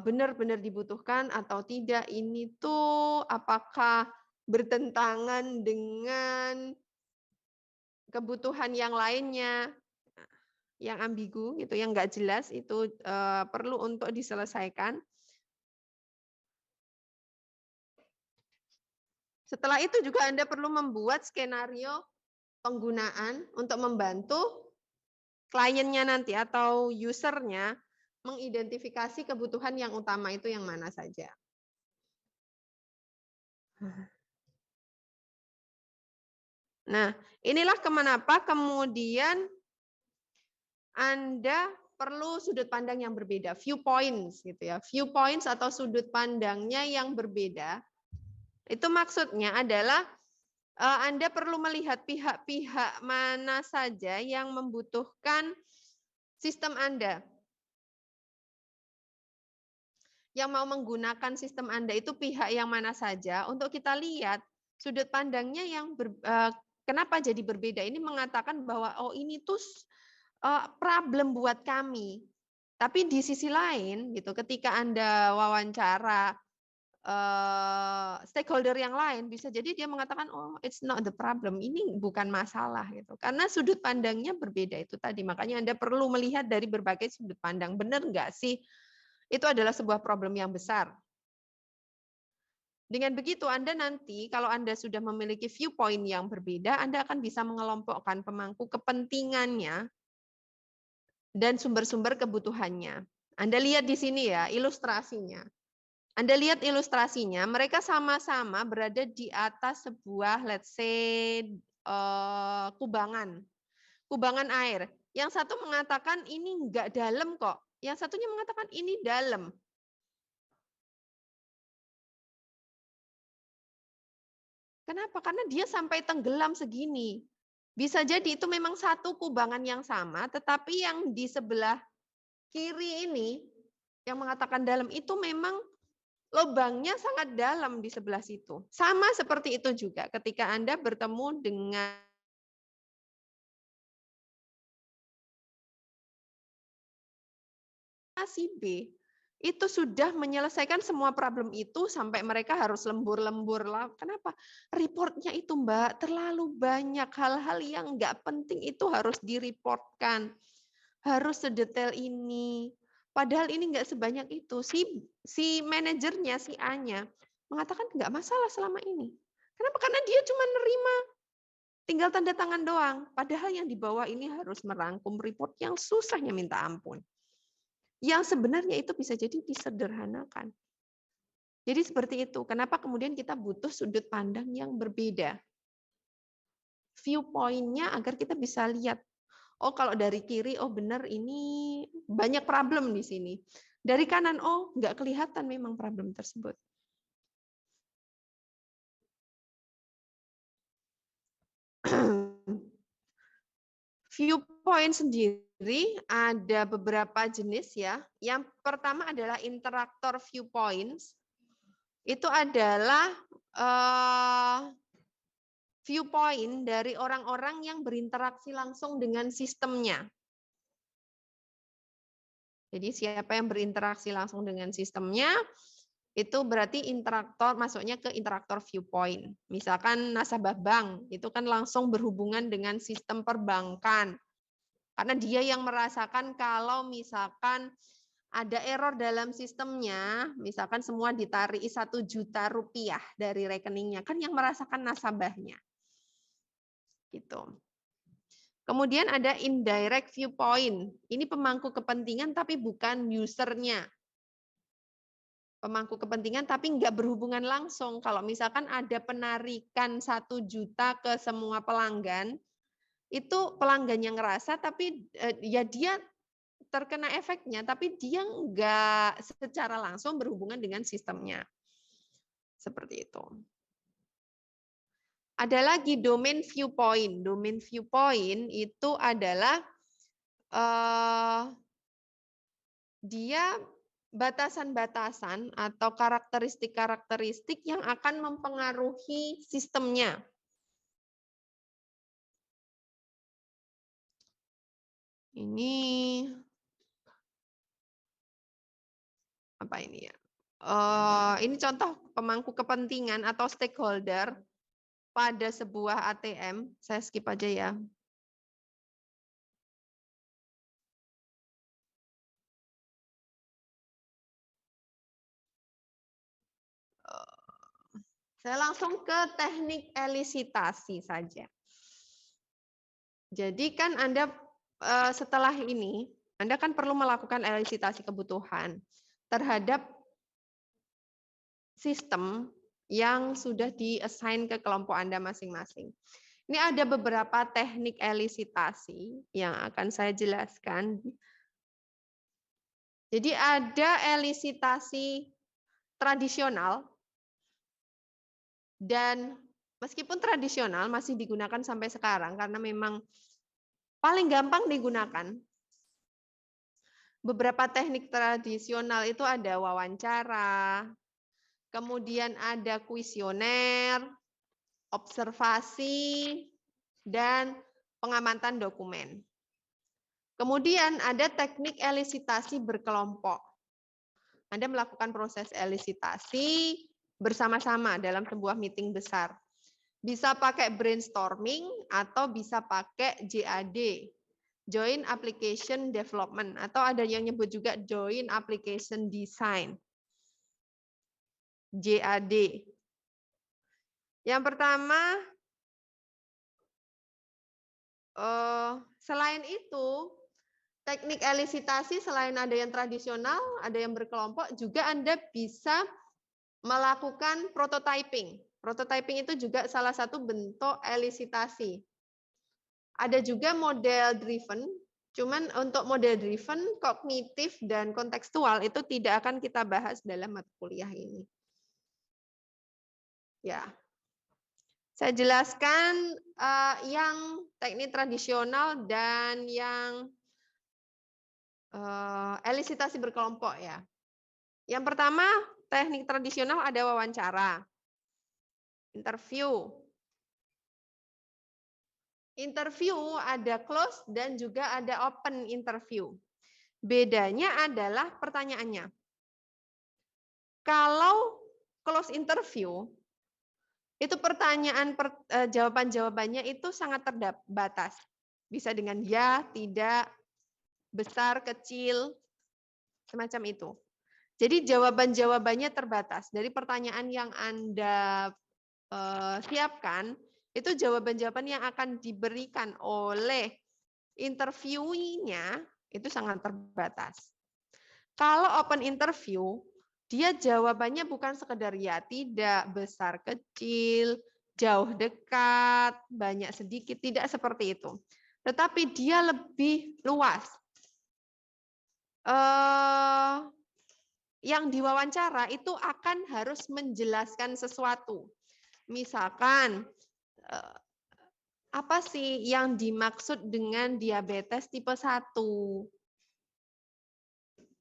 benar-benar dibutuhkan atau tidak, ini tuh apakah bertentangan dengan kebutuhan yang lainnya, yang ambigu gitu, yang nggak jelas itu perlu untuk diselesaikan. Setelah itu juga Anda perlu membuat skenario penggunaan untuk membantu kliennya nanti atau usernya mengidentifikasi kebutuhan yang utama itu yang mana saja. Nah, inilah kenapa kemudian Anda perlu sudut pandang yang berbeda, viewpoints gitu ya. Viewpoints atau sudut pandangnya yang berbeda. Itu maksudnya adalah Anda perlu melihat pihak-pihak mana saja yang membutuhkan sistem Anda. Yang mau menggunakan sistem Anda itu pihak yang mana saja untuk kita lihat sudut pandangnya yang kenapa jadi berbeda. Ini mengatakan bahwa oh ini tuh problem buat kami. Tapi di sisi lain gitu ketika Anda wawancara stakeholder yang lain bisa jadi dia mengatakan oh it's not the problem, ini bukan masalah gitu. Karena sudut pandangnya berbeda itu tadi. Makanya Anda perlu melihat dari berbagai sudut pandang. Benar nggak sih? Itu adalah sebuah problem yang besar. Dengan begitu Anda nanti kalau Anda sudah memiliki viewpoint yang berbeda, Anda akan bisa mengelompokkan pemangku kepentingannya dan sumber-sumber kebutuhannya. Anda lihat di sini ya ilustrasinya. Anda lihat ilustrasinya, mereka sama-sama berada di atas sebuah let's say kubangan air. Yang satu mengatakan ini enggak dalam kok. Yang satunya mengatakan ini dalam. Kenapa? Karena dia sampai tenggelam segini. Bisa jadi itu memang satu kubangan yang sama, tetapi yang di sebelah kiri ini, yang mengatakan dalam itu memang lubangnya sangat dalam di sebelah situ. Sama seperti itu juga ketika Anda bertemu dengan si B, itu sudah menyelesaikan semua problem itu sampai mereka harus lembur-lembur lah. Kenapa? Reportnya itu Mbak, terlalu banyak hal-hal yang nggak penting itu harus direportkan. Harus sedetail ini. Padahal ini nggak sebanyak itu. Si manajernya, si A-nya, mengatakan nggak masalah selama ini. Kenapa? Karena dia cuma nerima, tinggal tanda tangan doang. Padahal yang di bawah ini harus merangkum report yang susahnya minta ampun. Yang sebenarnya itu bisa jadi disederhanakan. Jadi seperti itu. Kenapa kemudian kita butuh sudut pandang yang berbeda. Viewpoint-nya agar kita bisa lihat, oh kalau dari kiri, oh benar ini banyak problem di sini. Dari kanan, oh nggak kelihatan memang problem tersebut. Viewpoint sendiri ada beberapa jenis ya. Yang pertama adalah interactor viewpoints. Itu adalah viewpoint dari orang-orang yang berinteraksi langsung dengan sistemnya. Jadi siapa yang berinteraksi langsung dengan sistemnya, itu berarti interaktor, masuknya ke interaktor viewpoint. Misalkan nasabah bank, itu kan langsung berhubungan dengan sistem perbankan. Karena dia yang merasakan kalau misalkan ada error dalam sistemnya, misalkan semua ditarik 1 juta rupiah dari rekeningnya, kan yang merasakan nasabahnya. Gitu. Kemudian ada indirect viewpoint. Ini pemangku kepentingan tapi bukan usernya. Pemangku kepentingan tapi nggak berhubungan langsung. Kalau misalkan ada penarikan 1 juta ke semua pelanggan, itu pelanggan yang ngerasa tapi ya dia terkena efeknya, tapi dia nggak secara langsung berhubungan dengan sistemnya. Seperti itu. Ada lagi domain viewpoint. Domain viewpoint itu adalah dia batasan-batasan atau karakteristik-karakteristik yang akan mempengaruhi sistemnya. Ini apa ini ya? Ini contoh pemangku kepentingan atau stakeholder pada sebuah ATM. Saya skip aja ya. Saya langsung ke teknik elisitasi saja. Jadi kan Anda setelah ini, Anda kan perlu melakukan elisitasi kebutuhan terhadap sistem yang sudah di-assign ke kelompok Anda masing-masing. Ini ada beberapa teknik elisitasi yang akan saya jelaskan. Jadi ada elisitasi tradisional, dan meskipun tradisional masih digunakan sampai sekarang karena memang paling gampang digunakan. Beberapa teknik tradisional itu ada wawancara, kemudian ada kuesioner, observasi, dan pengamatan dokumen. Kemudian ada teknik elisitasi berkelompok. Anda melakukan proses elisitasi bersama-sama dalam sebuah meeting besar. Bisa pakai brainstorming atau bisa pakai JAD, Joint Application Development, atau ada yang nyebut juga Joint Application Design, JAD. Yang pertama, selain itu, teknik elisitasi selain ada yang tradisional, ada yang berkelompok, juga Anda bisa melakukan prototyping. Prototyping itu juga salah satu bentuk elisitasi. Ada juga model driven, cuman untuk model driven, kognitif, dan kontekstual itu tidak akan kita bahas dalam mata kuliah ini. Ya, saya jelaskan yang teknik tradisional dan yang elisitasi berkelompok ya. Yang pertama, teknik tradisional ada wawancara, interview. Interview ada close dan juga ada open interview. Bedanya adalah pertanyaannya. Kalau close interview, itu jawaban-jawabannya itu sangat terbatas. Bisa dengan ya, tidak, besar, kecil, semacam itu. Jadi jawaban-jawabannya terbatas. Dari pertanyaan yang Anda siapkan, itu jawaban-jawaban yang akan diberikan oleh interviewinya itu sangat terbatas. Kalau open interview, dia jawabannya bukan sekedar ya, tidak, besar, kecil, jauh, dekat, banyak, sedikit, tidak seperti itu. Tetapi dia lebih luas. Yang diwawancara itu akan harus menjelaskan sesuatu. Misalkan, apa sih yang dimaksud dengan diabetes tipe 1?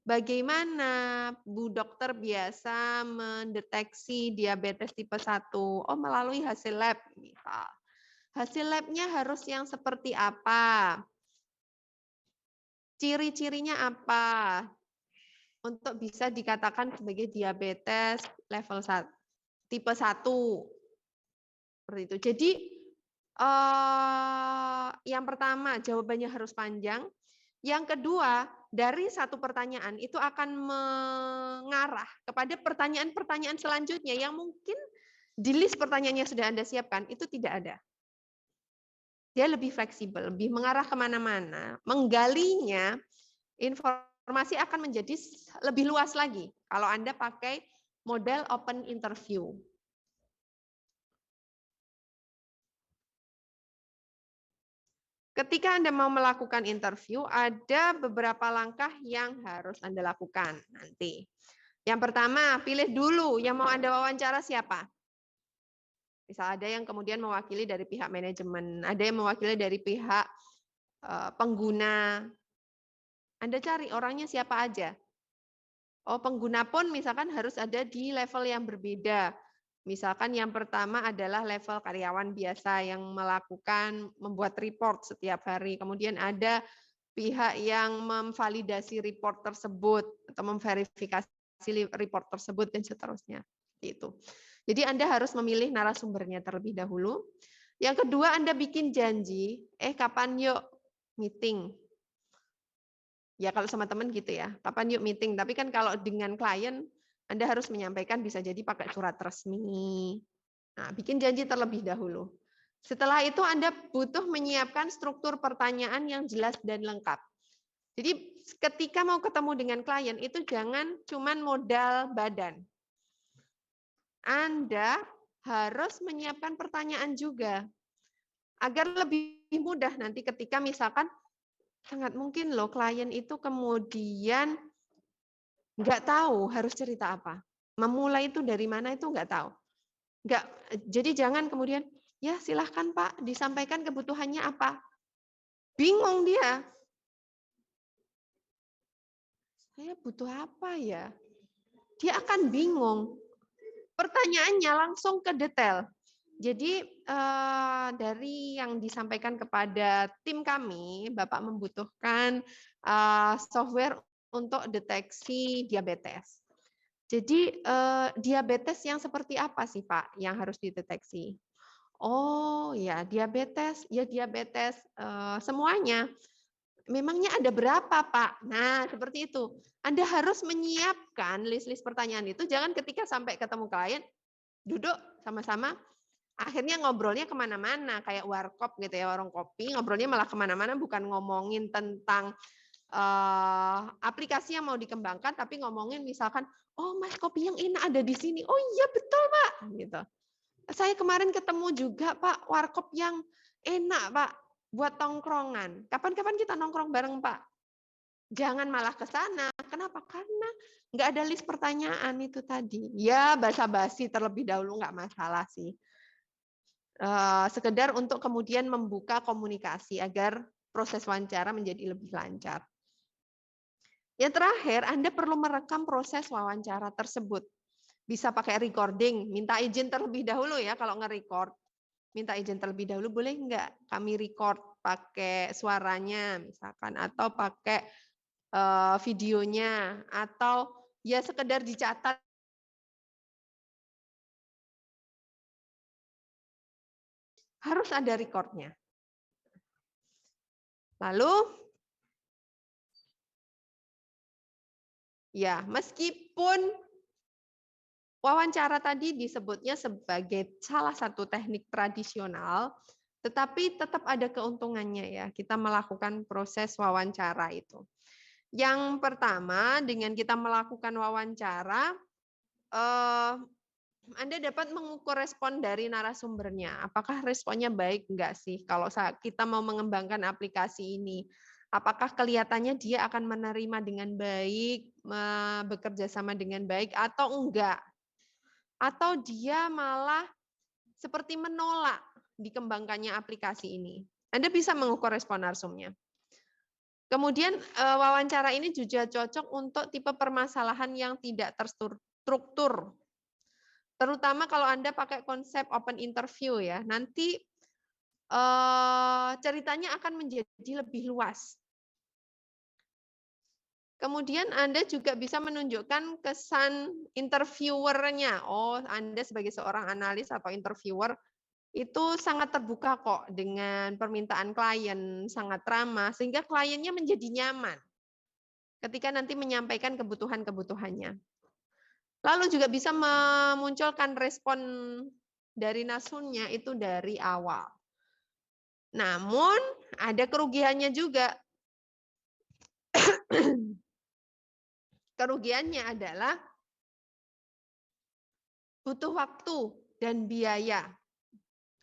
Bagaimana Bu Dokter biasa mendeteksi diabetes tipe 1? Oh, melalui hasil lab, misal. Hasil labnya harus yang seperti apa? Ciri-cirinya apa? Untuk bisa dikatakan sebagai diabetes level 1, tipe 1. Seperti itu. Jadi, yang pertama jawabannya harus panjang. Yang kedua, dari satu pertanyaan itu akan mengarah kepada pertanyaan-pertanyaan selanjutnya yang mungkin di list pertanyaannya sudah Anda siapkan, itu tidak ada. Dia lebih fleksibel, lebih mengarah kemana-mana. Menggalinya, informasi akan menjadi lebih luas lagi kalau Anda pakai model open interview. Ketika Anda mau melakukan interview, ada beberapa langkah yang harus Anda lakukan nanti. Yang pertama, pilih dulu yang mau Anda wawancara siapa. Misal ada yang kemudian mewakili dari pihak manajemen, ada yang mewakili dari pihak pengguna. Anda cari orangnya siapa aja. Oh, pengguna pun misalkan harus ada di level yang berbeda. Misalkan yang pertama adalah level karyawan biasa yang membuat report setiap hari. Kemudian ada pihak yang memvalidasi report tersebut atau memverifikasi report tersebut dan seterusnya. Itu. Jadi Anda harus memilih narasumbernya terlebih dahulu. Yang kedua, Anda bikin janji, kapan yuk meeting? Ya kalau sama teman gitu ya, kapan yuk meeting. Tapi kan kalau dengan klien, Anda harus menyampaikan bisa jadi pakai surat resmi. Nah, bikin janji terlebih dahulu. Setelah itu Anda butuh menyiapkan struktur pertanyaan yang jelas dan lengkap. Jadi ketika mau ketemu dengan klien itu jangan cuman modal badan. Anda harus menyiapkan pertanyaan juga. Agar lebih mudah nanti ketika misalkan sangat mungkin loh klien itu kemudian nggak tahu harus cerita apa. Memulai itu dari mana itu nggak tahu. Jadi jangan kemudian, ya silahkan Pak, disampaikan kebutuhannya apa. Bingung dia. Saya butuh apa ya? Dia akan bingung. Pertanyaannya langsung ke detail. Jadi dari yang disampaikan kepada tim kami, Bapak membutuhkan software untuk deteksi diabetes. Jadi diabetes yang seperti apa sih Pak yang harus dideteksi? Oh ya diabetes semuanya. Memangnya ada berapa Pak? Nah seperti itu. Anda harus menyiapkan list-list pertanyaan itu. Jangan ketika sampai ketemu klien, duduk sama-sama, akhirnya ngobrolnya kemana-mana. Kayak warkop gitu ya, warung kopi, ngobrolnya malah kemana-mana, bukan ngomongin tentang aplikasi yang mau dikembangkan, tapi ngomongin misalkan, oh Mas kopi yang enak ada di sini. Oh iya betul Pak. Gitu. Saya kemarin ketemu juga Pak, warkop yang enak Pak, buat tongkrongan. Kapan-kapan kita nongkrong bareng Pak. Jangan malah ke sana. Kenapa? Karena nggak ada list pertanyaan itu tadi. Ya basa-basi terlebih dahulu nggak masalah sih. Sekedar untuk kemudian membuka komunikasi agar proses wawancara menjadi lebih lancar. Yang terakhir, Anda perlu merekam proses wawancara tersebut. Bisa pakai recording, minta izin terlebih dahulu ya kalau nge-record. Minta izin terlebih dahulu, boleh nggak kami record pakai suaranya misalkan, atau pakai videonya, atau ya sekedar dicatat. Harus ada recordnya. Lalu, ya meskipun wawancara tadi disebutnya sebagai salah satu teknik tradisional, tetapi tetap ada keuntungannya ya, kita melakukan proses wawancara itu. Yang pertama, dengan kita melakukan wawancara, Anda dapat mengukur respon dari narasumbernya. Apakah responnya baik enggak sih kalau kita mau mengembangkan aplikasi ini? Apakah kelihatannya dia akan menerima dengan baik, bekerja sama dengan baik atau enggak? Atau dia malah seperti menolak dikembangkannya aplikasi ini. Anda bisa mengukur respon narsumnya. Kemudian wawancara ini juga cocok untuk tipe permasalahan yang tidak terstruktur. Terutama kalau Anda pakai konsep open interview ya, nanti ceritanya akan menjadi lebih luas. Kemudian Anda juga bisa menunjukkan kesan interviewernya. Oh, Anda sebagai seorang analis atau interviewer itu sangat terbuka kok dengan permintaan klien, sangat ramah, sehingga kliennya menjadi nyaman ketika nanti menyampaikan kebutuhan-kebutuhannya. Lalu juga bisa memunculkan respon dari nasunnya itu dari awal. Namun ada kerugiannya juga. Kerugiannya adalah butuh waktu dan biaya.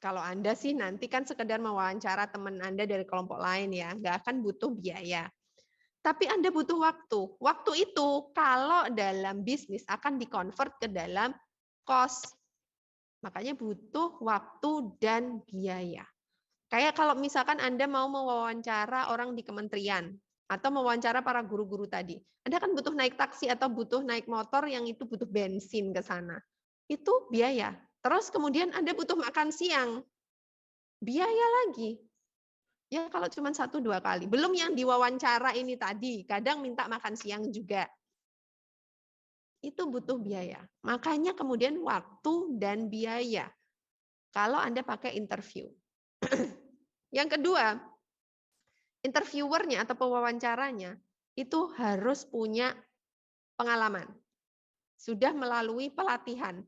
Kalau Anda sih nanti kan sekedar mewawancara teman Anda dari kelompok lain ya, nggak akan butuh biaya. Tapi Anda butuh waktu. Waktu itu kalau dalam bisnis akan dikonvert ke dalam cost. Makanya butuh waktu dan biaya. Kayak kalau misalkan Anda mau mewawancara orang di kementerian atau mewawancara para guru-guru tadi. Anda kan butuh naik taksi atau butuh naik motor yang itu butuh bensin ke sana. Itu biaya. Terus kemudian Anda butuh makan siang. Biaya lagi. Ya kalau cuma 1-2 kali. Belum yang diwawancara ini tadi, kadang minta makan siang juga. Itu butuh biaya. Makanya kemudian waktu dan biaya. Kalau Anda pakai interview. Yang kedua, interviewernya atau pewawancaranya itu harus punya pengalaman. Sudah melalui pelatihan.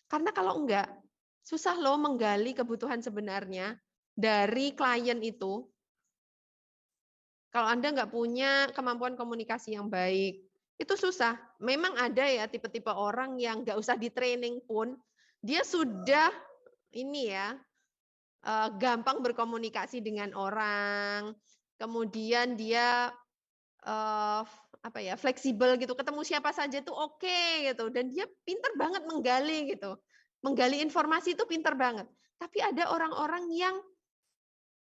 Karena kalau enggak, susah loh menggali kebutuhan sebenarnya dari klien itu. Kalau Anda nggak punya kemampuan komunikasi yang baik, itu susah. Memang ada ya tipe-tipe orang yang nggak usah di training pun, dia sudah ini ya, gampang berkomunikasi dengan orang, kemudian dia apa ya, fleksibel gitu, ketemu siapa saja tuh oke gitu, dan dia pinter banget menggali gitu. Menggali informasi itu pinter banget. Tapi ada orang-orang yang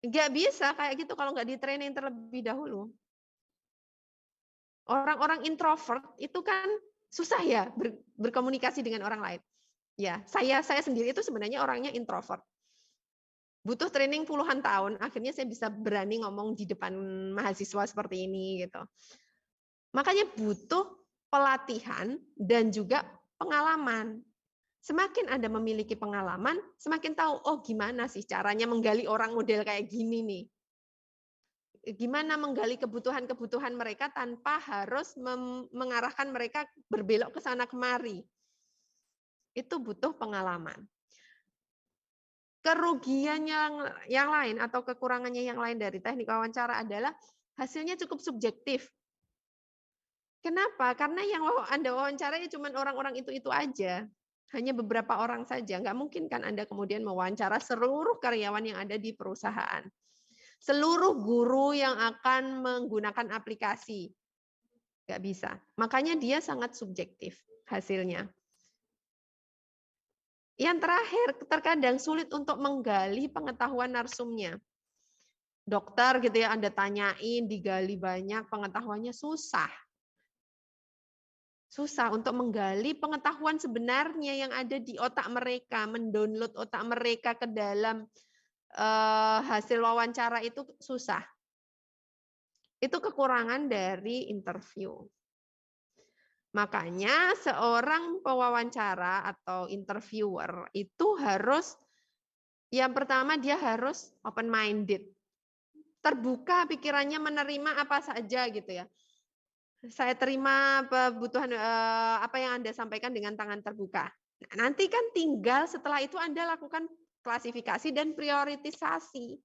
nggak bisa kayak gitu kalau nggak di-training terlebih dahulu. Orang-orang introvert itu kan susah ya berkomunikasi dengan orang lain. Ya, saya sendiri itu sebenarnya orangnya introvert. Butuh training puluhan tahun, akhirnya saya bisa berani ngomong di depan mahasiswa seperti ini gitu. Makanya butuh pelatihan dan juga pengalaman. Semakin Anda memiliki pengalaman, semakin tahu, oh gimana sih caranya menggali orang model kayak gini nih. Gimana menggali kebutuhan-kebutuhan mereka tanpa harus mengarahkan mereka berbelok ke sana kemari. Itu butuh pengalaman. Kerugian yang lain atau kekurangannya yang lain dari teknik wawancara adalah hasilnya cukup subjektif. Kenapa? Karena yang Anda wawancarai cuma orang-orang itu aja. Hanya beberapa orang saja. Nggak mungkin kan Anda kemudian mewawancara seluruh karyawan yang ada di perusahaan. Seluruh guru yang akan menggunakan aplikasi. Nggak bisa. Makanya dia sangat subjektif hasilnya. Yang terakhir, terkadang sulit untuk menggali pengetahuan narsumnya. Dokter gitu ya, Anda tanyain, digali banyak, pengetahuannya susah. Susah untuk menggali pengetahuan sebenarnya yang ada di otak mereka, mendownload otak mereka ke dalam hasil wawancara itu susah. Itu kekurangan dari interview. Makanya seorang pewawancara atau interviewer itu harus, yang pertama dia harus open minded. Terbuka pikirannya menerima apa saja gitu ya. Saya terima kebutuhan apa yang Anda sampaikan dengan tangan terbuka. Nah, nanti kan tinggal setelah itu Anda lakukan klasifikasi dan prioritisasi.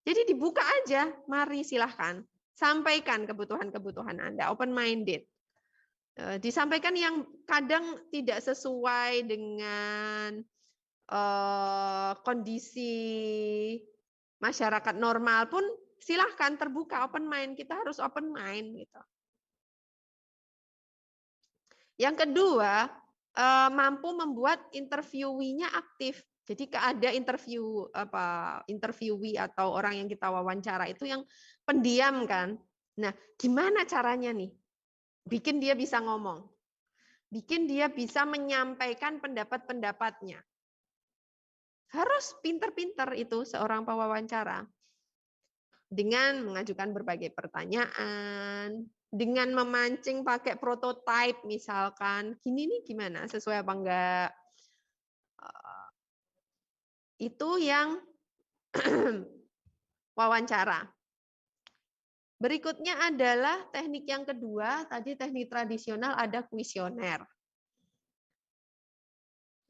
Jadi dibuka aja, mari silahkan. Sampaikan kebutuhan-kebutuhan Anda, open minded. Disampaikan yang kadang tidak sesuai dengan kondisi masyarakat normal pun silahkan terbuka, open mind. Kita harus open mind gitu. Yang kedua, mampu membuat interviewee-nya aktif. Jadi ada interviewee atau orang yang kita wawancara itu yang pendiam kan. Nah, gimana caranya nih? Bikin dia bisa ngomong. Bikin dia bisa menyampaikan pendapat-pendapatnya. Harus pinter-pinter itu seorang pewawancara. Dengan mengajukan berbagai pertanyaan, dengan memancing pakai prototype misalkan, gini nih gimana, sesuai apa enggak. Itu yang wawancara. Berikutnya adalah teknik yang kedua, tadi teknik tradisional ada kuesioner.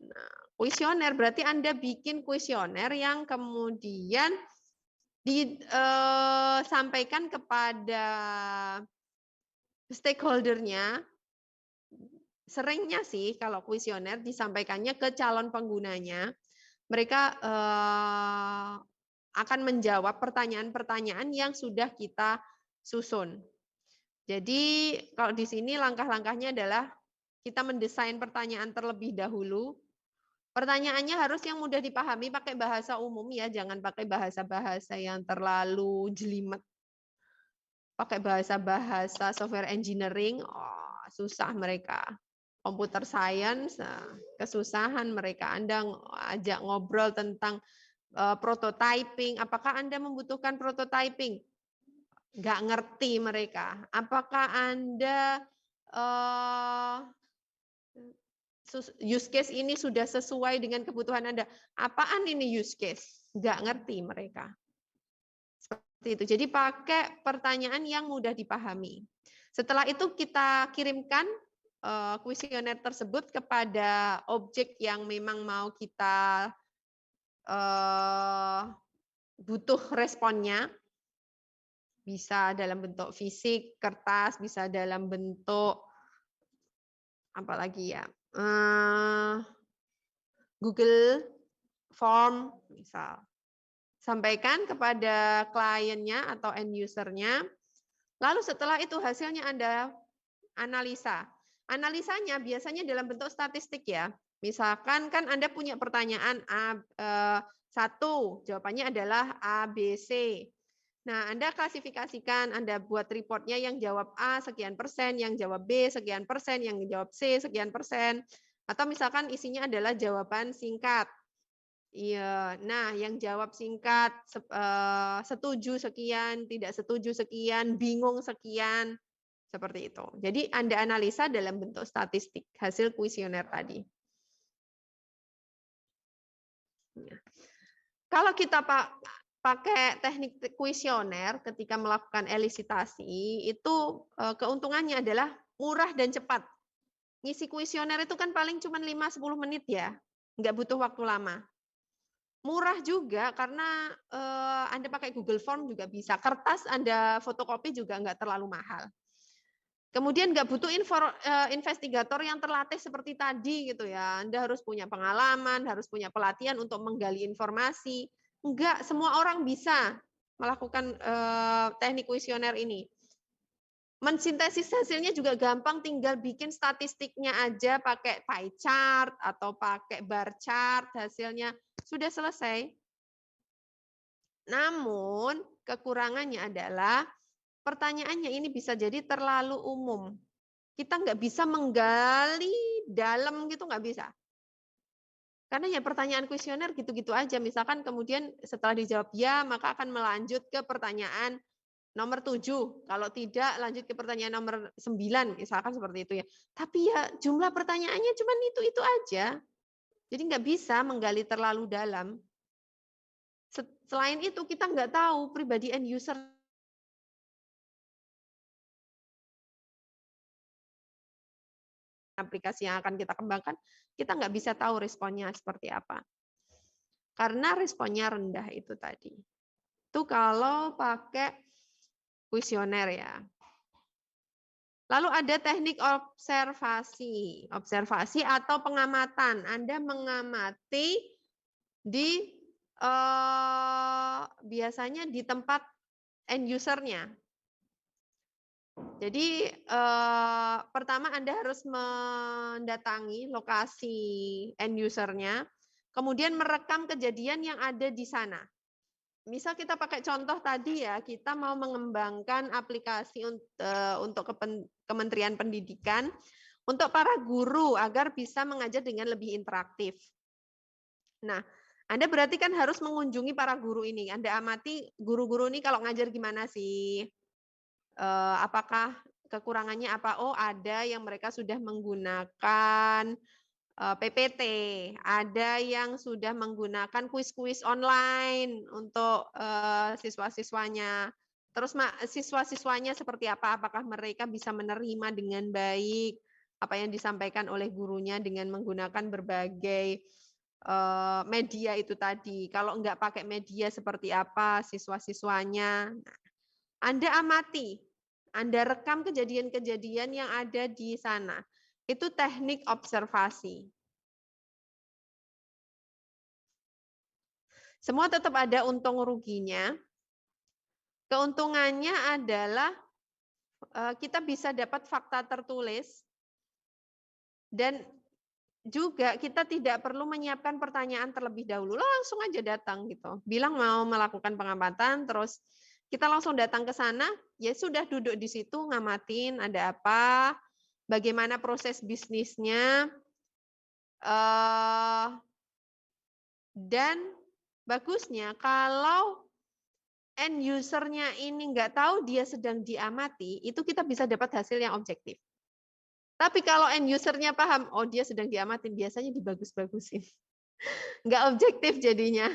Nah, kuesioner berarti Anda bikin kuesioner yang kemudian disampaikan kepada stakeholder-nya. Seringnya sih kalau kuesioner disampaikannya ke calon penggunanya, mereka akan menjawab pertanyaan-pertanyaan yang sudah kita susun. Jadi kalau di sini langkah-langkahnya adalah kita mendesain pertanyaan terlebih dahulu. Pertanyaannya harus yang mudah dipahami, pakai bahasa umum ya, jangan pakai bahasa-bahasa yang terlalu jelimet. Pakai bahasa-bahasa software engineering, susah mereka. Computer science, kesusahan mereka. Anda ajak ngobrol tentang prototyping, apakah Anda membutuhkan prototyping? Nggak ngerti mereka. Apakah Anda use case ini sudah sesuai dengan kebutuhan Anda? Apaan ini use case? Nggak ngerti mereka. Seperti itu. Jadi pakai pertanyaan yang mudah dipahami. Setelah itu kita kirimkan kuesioner tersebut kepada objek yang memang mau kita butuh responnya. Bisa dalam bentuk fisik, kertas, bisa dalam bentuk apalagi ya, Google Form misal. Sampaikan kepada kliennya atau end user-nya. Lalu setelah itu hasilnya Anda analisa. Analisanya biasanya dalam bentuk statistik ya. Misalkan kan Anda punya pertanyaan A1, jawabannya adalah A, B, C. Nah, Anda klasifikasikan, Anda buat reportnya yang jawab A sekian persen, yang jawab B sekian persen, yang jawab C sekian persen. Atau misalkan isinya adalah jawaban singkat. Iya, nah yang jawab singkat setuju sekian, tidak setuju sekian, bingung sekian. Seperti itu. Jadi Anda analisa dalam bentuk statistik hasil kuesioner tadi. Kalau kita pakai teknik kuesioner ketika melakukan elisitasi, itu keuntungannya adalah murah dan cepat. Ngisi kuesioner itu kan paling cuma 5-10 menit ya, nggak butuh waktu lama. Murah juga karena Anda pakai Google Form juga bisa. Kertas Anda fotokopi juga nggak terlalu mahal. Kemudian nggak butuh investigator yang terlatih seperti tadi gitu ya. Anda harus punya pengalaman, harus punya pelatihan untuk menggali informasi. Enggak, semua orang bisa melakukan teknik kuesioner ini. Mensintesis hasilnya juga gampang, tinggal bikin statistiknya aja pakai pie chart atau pakai bar chart, hasilnya sudah selesai. Namun kekurangannya adalah pertanyaannya ini bisa jadi terlalu umum. Kita nggak bisa menggali dalam gitu, nggak bisa. Karena ya pertanyaan kuesioner gitu-gitu aja. Misalkan kemudian setelah dijawab ya, maka akan melanjut ke pertanyaan nomor 7. Kalau tidak, lanjut ke pertanyaan nomor 9, misalkan seperti itu ya. Tapi ya jumlah pertanyaannya cuma itu aja. Jadi nggak bisa menggali terlalu dalam. Selain itu kita nggak tahu pribadi end user aplikasi yang akan kita kembangkan, kita nggak bisa tahu responnya seperti apa. Karena responnya rendah itu tadi. Itu kalau pakai kuesioner ya. Lalu ada teknik observasi. Observasi atau pengamatan. Anda mengamati di biasanya di tempat end user-nya. Jadi pertama Anda harus mendatangi lokasi end user-nya, kemudian merekam kejadian yang ada di sana. Misal kita pakai contoh tadi ya, kita mau mengembangkan aplikasi untuk Kementerian Pendidikan untuk para guru agar bisa mengajar dengan lebih interaktif. Nah, Anda berarti kan harus mengunjungi para guru ini. Anda amati guru-guru ini kalau ngajar gimana sih? Apakah kekurangannya apa? Oh, ada yang mereka sudah menggunakan PPT, ada yang sudah menggunakan kuis-kuis online untuk siswa-siswanya. Terus siswa-siswanya seperti apa? Apakah mereka bisa menerima dengan baik apa yang disampaikan oleh gurunya dengan menggunakan berbagai media itu tadi. Kalau nggak pakai media seperti apa siswa-siswanya. Anda amati, Anda rekam kejadian-kejadian yang ada di sana. Itu teknik observasi. Semua tetap ada untung ruginya. Keuntungannya adalah kita bisa dapat fakta tertulis dan juga kita tidak perlu menyiapkan pertanyaan terlebih dahulu. Langsung aja datang gitu. Bilang mau melakukan pengamatan, terus kita langsung datang ke sana, ya sudah duduk di situ ngamatin ada apa, bagaimana proses bisnisnya, dan bagusnya kalau end user-nya ini nggak tahu dia sedang diamati, itu kita bisa dapat hasil yang objektif. Tapi kalau end user-nya paham, oh dia sedang diamatin, biasanya dibagus-bagusin. Nggak objektif jadinya.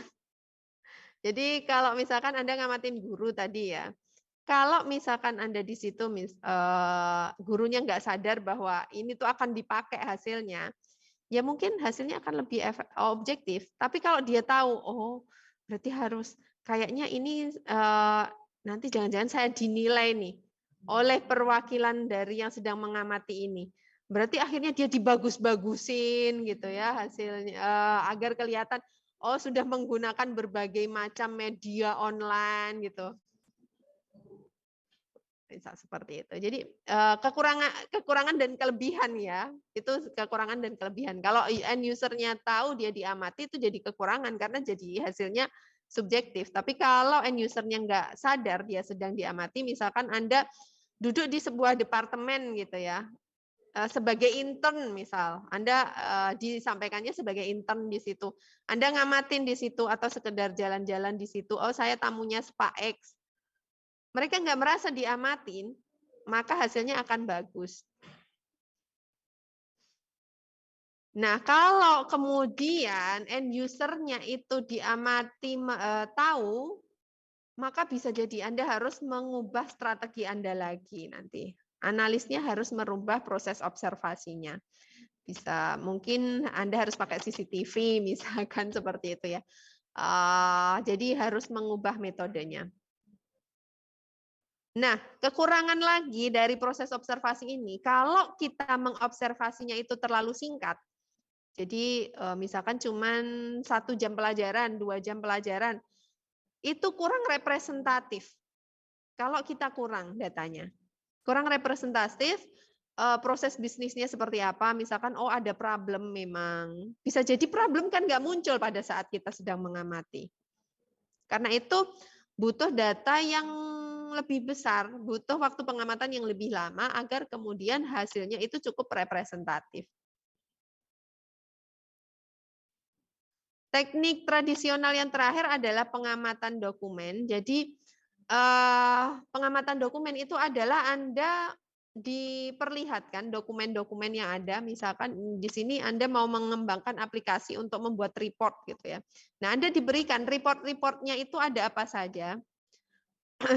Jadi kalau misalkan Anda ngamatin guru tadi ya, kalau misalkan Anda di situ gurunya nggak sadar bahwa ini tuh akan dipakai hasilnya, ya mungkin hasilnya akan lebih objektif. Tapi kalau dia tahu, oh berarti harus kayaknya ini nanti jangan-jangan saya dinilai nih oleh perwakilan dari yang sedang mengamati ini. Berarti akhirnya dia dibagus-bagusin gitu ya hasilnya agar kelihatan oh sudah menggunakan berbagai macam media online gitu. Bisa seperti itu. Jadi kekurangan dan kelebihan ya, itu kekurangan dan kelebihan. Kalau end user-nya tahu dia diamati itu jadi kekurangan karena jadi hasilnya subjektif. Tapi kalau end user-nya nggak sadar dia sedang diamati, misalkan Anda duduk di sebuah departemen gitu ya, sebagai intern misal, Anda disampaikannya sebagai intern di situ. Anda ngamatin di situ atau sekedar jalan-jalan di situ, oh saya tamunya Pak X. Mereka nggak merasa diamatin, maka hasilnya akan bagus. Nah, kalau kemudian end user-nya itu diamati tahu, maka bisa jadi Anda harus mengubah strategi Anda lagi nanti. Analisnya harus merubah proses observasinya. Bisa mungkin Anda harus pakai CCTV misalkan seperti itu ya. Jadi harus mengubah metodenya. Nah, kekurangan lagi dari proses observasi ini, kalau kita mengobservasinya itu terlalu singkat, jadi misalkan cuma 1 jam pelajaran, 2 jam pelajaran, itu kurang representatif. Kalau kita kurang datanya. Kurang representatif, proses bisnisnya seperti apa, misalkan oh ada problem memang. Bisa jadi problem kan nggak muncul pada saat kita sedang mengamati. Karena itu butuh data yang lebih besar, butuh waktu pengamatan yang lebih lama agar kemudian hasilnya itu cukup representatif. Teknik tradisional yang terakhir adalah pengamatan dokumen. Jadi pengamatan dokumen itu adalah Anda diperlihatkan dokumen-dokumen yang ada, misalkan di sini Anda mau mengembangkan aplikasi untuk membuat report gitu ya. Nah, Anda diberikan report-reportnya itu ada apa saja,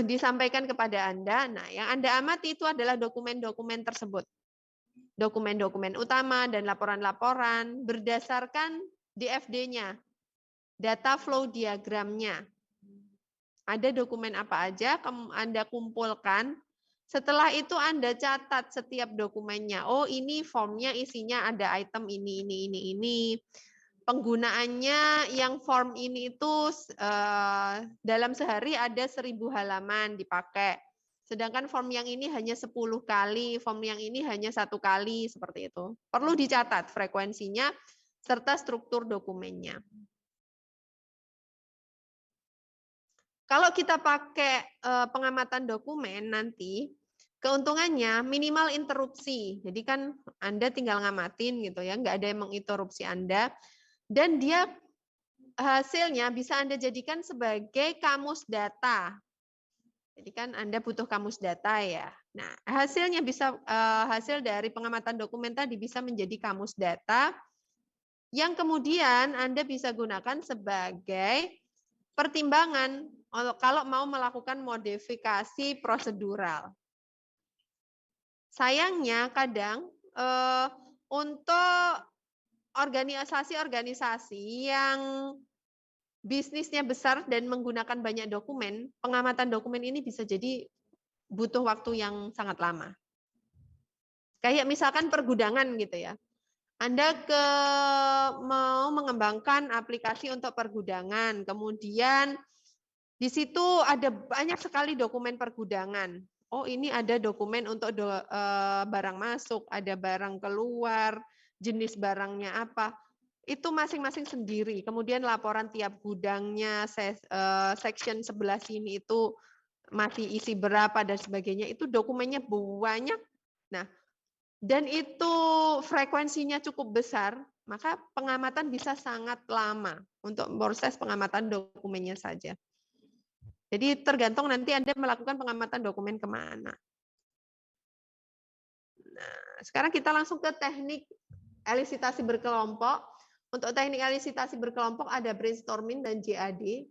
disampaikan kepada Anda. Nah, yang Anda amati itu adalah dokumen-dokumen tersebut. Dokumen-dokumen utama dan laporan-laporan berdasarkan DFD-nya, data flow diagramnya. Ada dokumen apa aja, Anda kumpulkan. Setelah itu Anda catat setiap dokumennya. Oh, ini formnya isinya ada item ini. Penggunaannya yang form ini itu dalam sehari ada 1000 halaman dipakai. Sedangkan form yang ini hanya 10 kali, form yang ini hanya 1 kali, seperti itu. Perlu dicatat frekuensinya serta struktur dokumennya. Kalau kita pakai pengamatan dokumen nanti, keuntungannya minimal interupsi. Jadi kan Anda tinggal ngamatin gitu ya, nggak ada yang menginterupsi Anda. Dan dia hasilnya bisa Anda jadikan sebagai kamus data. Jadi kan Anda butuh kamus data ya. Nah, hasilnya bisa hasil dari pengamatan dokumen tadi bisa menjadi kamus data yang kemudian Anda bisa gunakan sebagai pertimbangan kalau mau melakukan modifikasi prosedural. Sayangnya kadang untuk organisasi-organisasi yang bisnisnya besar dan menggunakan banyak dokumen, pengamatan dokumen ini bisa jadi butuh waktu yang sangat lama. Kayak misalkan pergudangan gitu ya. Anda mau mengembangkan aplikasi untuk pergudangan, kemudian di situ ada banyak sekali dokumen pergudangan. Oh, ini ada dokumen untuk barang masuk, ada barang keluar, jenis barangnya apa. Itu masing-masing sendiri. Kemudian laporan tiap gudangnya, section sebelah sini itu masih isi berapa dan sebagainya. Itu dokumennya banyak. Nah, dan itu frekuensinya cukup besar, maka pengamatan bisa sangat lama untuk proses pengamatan dokumennya saja. Jadi tergantung nanti Anda melakukan pengamatan dokumen kemana. Nah, sekarang kita langsung ke teknik elisitasi berkelompok. Untuk teknik elisitasi berkelompok ada brainstorming dan JAD.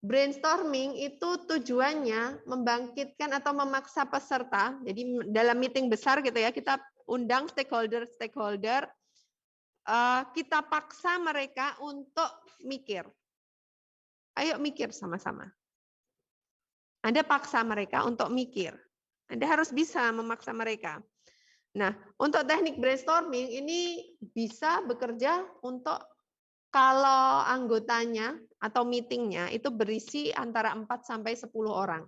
Brainstorming itu tujuannya membangkitkan atau memaksa peserta. Jadi dalam meeting besar gitu ya, kita undang stakeholder, kita paksa mereka untuk mikir. Ayo mikir sama-sama. Anda paksa mereka untuk mikir. Anda harus bisa memaksa mereka. Nah, untuk teknik brainstorming ini bisa bekerja untuk kalau anggotanya atau meetingnya itu berisi antara 4 sampai 10 orang.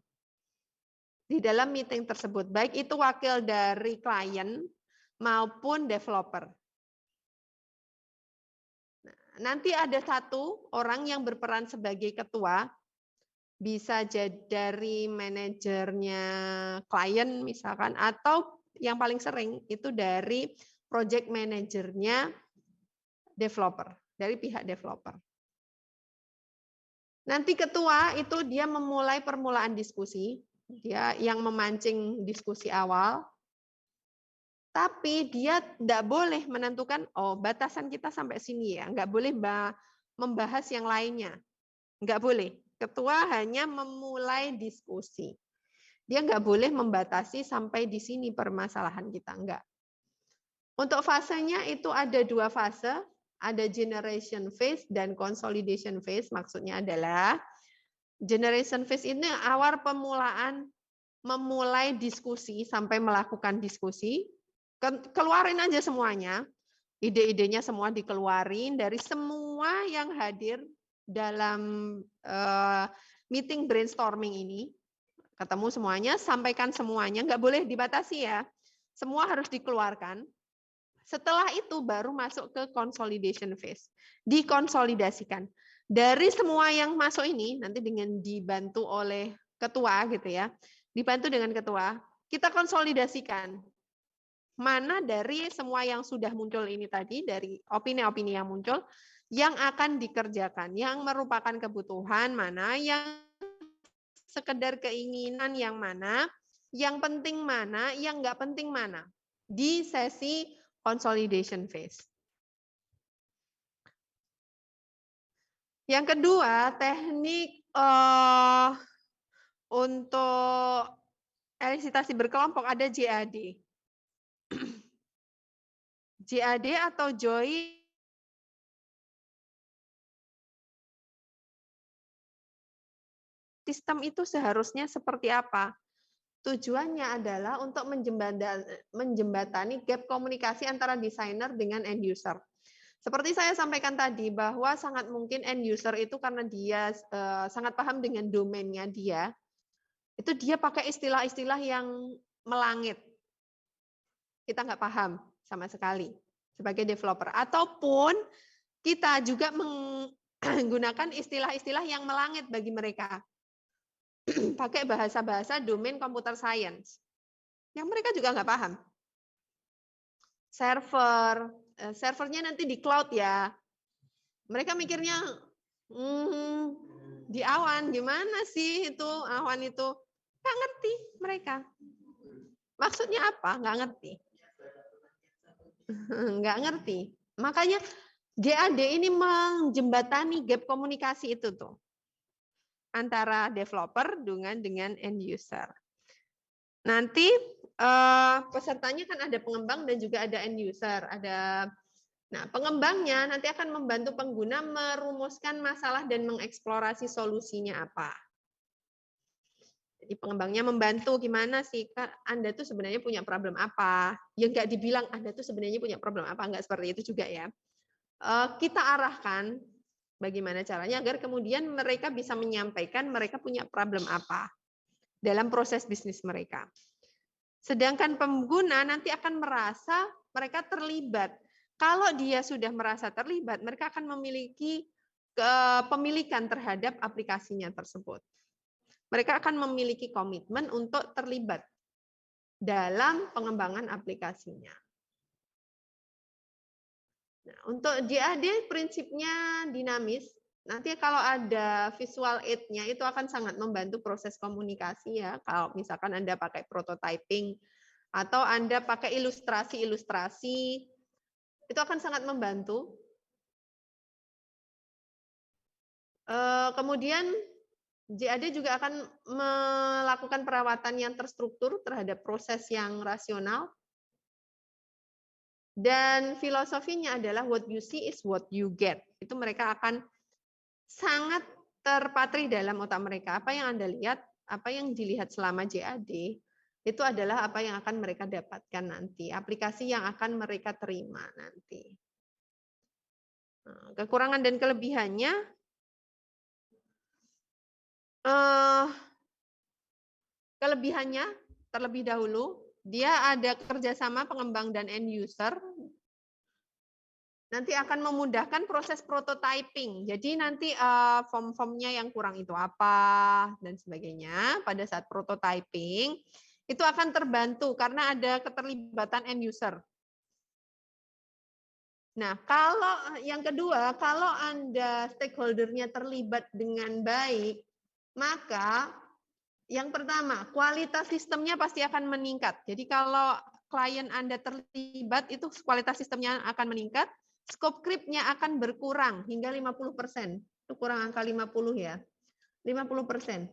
Di dalam meeting tersebut, baik itu wakil dari klien maupun developer. Nah, nanti ada satu orang yang berperan sebagai ketua, bisa jadi dari manajernya klien misalkan, atau yang paling sering itu dari project manajernya developer, dari pihak developer. Nanti ketua itu dia memulai permulaan diskusi, dia yang memancing diskusi awal, tapi dia tidak boleh menentukan, oh batasan kita sampai sini ya, nggak boleh membahas yang lainnya, nggak boleh. Ketua hanya memulai diskusi. Dia nggak boleh membatasi sampai di sini permasalahan kita, enggak. Untuk fasenya itu ada 2 fase, ada generation phase dan consolidation phase. Maksudnya adalah generation phase ini awal pemulaan memulai diskusi sampai melakukan diskusi. Keluarin aja semuanya, ide-idenya semua dikeluarin dari semua yang hadir dalam meeting brainstorming ini. Ketemu semuanya, sampaikan semuanya, nggak boleh dibatasi ya. Semua harus dikeluarkan. Setelah itu baru masuk ke consolidation phase. Dikonsolidasikan. Dari semua yang masuk ini, nanti dengan dibantu oleh ketua gitu ya, dibantu dengan ketua, kita konsolidasikan. Mana dari semua yang sudah muncul ini tadi, dari opini-opini yang muncul, yang akan dikerjakan, yang merupakan kebutuhan mana, yang sekedar keinginan yang mana, yang penting mana, yang nggak penting mana. Di sesi consolidation phase. Yang kedua, teknik untuk elisitasi berkelompok ada JAD. JAD atau joint sistem itu seharusnya seperti apa? Tujuannya adalah untuk menjembatani gap komunikasi antara desainer dengan end user. Seperti saya sampaikan tadi, bahwa sangat mungkin end user itu karena dia sangat paham dengan domainnya dia, itu dia pakai istilah-istilah yang melangit. Kita nggak paham sama sekali sebagai developer. Ataupun kita juga menggunakan istilah-istilah yang melangit bagi mereka. Pakai bahasa-bahasa domain computer science. Yang mereka juga nggak paham. Servernya nanti di cloud ya. Mereka mikirnya, di awan, gimana sih itu awan itu? Nggak ngerti mereka. Maksudnya apa? Nggak ngerti. Nggak ngerti. Makanya GAD ini menjembatani gap komunikasi itu tuh. Antara developer dengan end user. Nanti pesertanya kan ada pengembang dan juga ada end user. Nah, pengembangnya nanti akan membantu pengguna merumuskan masalah dan mengeksplorasi solusinya apa. Jadi pengembangnya membantu gimana sih, Kak, Anda tuh sebenarnya punya problem apa? Ya nggak dibilang Anda tuh sebenarnya punya problem apa, nggak seperti itu juga ya. Kita arahkan bagaimana caranya agar kemudian mereka bisa menyampaikan mereka punya problem apa dalam proses bisnis mereka. Sedangkan pengguna nanti akan merasa mereka terlibat. Kalau dia sudah merasa terlibat, mereka akan memiliki kepemilikan terhadap aplikasinya tersebut. Mereka akan memiliki komitmen untuk terlibat dalam pengembangan aplikasinya. Nah, untuk JAD prinsipnya dinamis. Nanti kalau ada visual aid-nya itu akan sangat membantu proses komunikasi ya. Kalau misalkan Anda pakai prototyping atau Anda pakai ilustrasi-ilustrasi, itu akan sangat membantu. Kemudian JAD juga akan melakukan perawatan yang terstruktur terhadap proses yang rasional. Dan filosofinya adalah what you see is what you get. Itu mereka akan sangat terpatri dalam otak mereka. Apa yang Anda lihat, apa yang dilihat selama JAD, itu adalah apa yang akan mereka dapatkan nanti. Aplikasi yang akan mereka terima nanti. Kekurangan dan kelebihannya, kelebihannya terlebih dahulu, dia ada kerjasama pengembang dan end user, nanti akan memudahkan proses prototyping. Jadi nanti form-formnya yang kurang itu apa, dan sebagainya. Pada saat prototyping, itu akan terbantu karena ada keterlibatan end user. Nah, kalau yang kedua, kalau Anda stakeholder-nya terlibat dengan baik, maka yang pertama, kualitas sistemnya pasti akan meningkat. Jadi kalau klien Anda terlibat, itu kualitas sistemnya akan meningkat, scope creep-nya akan berkurang hingga 50%. Itu kurang angka 50 ya. 50%.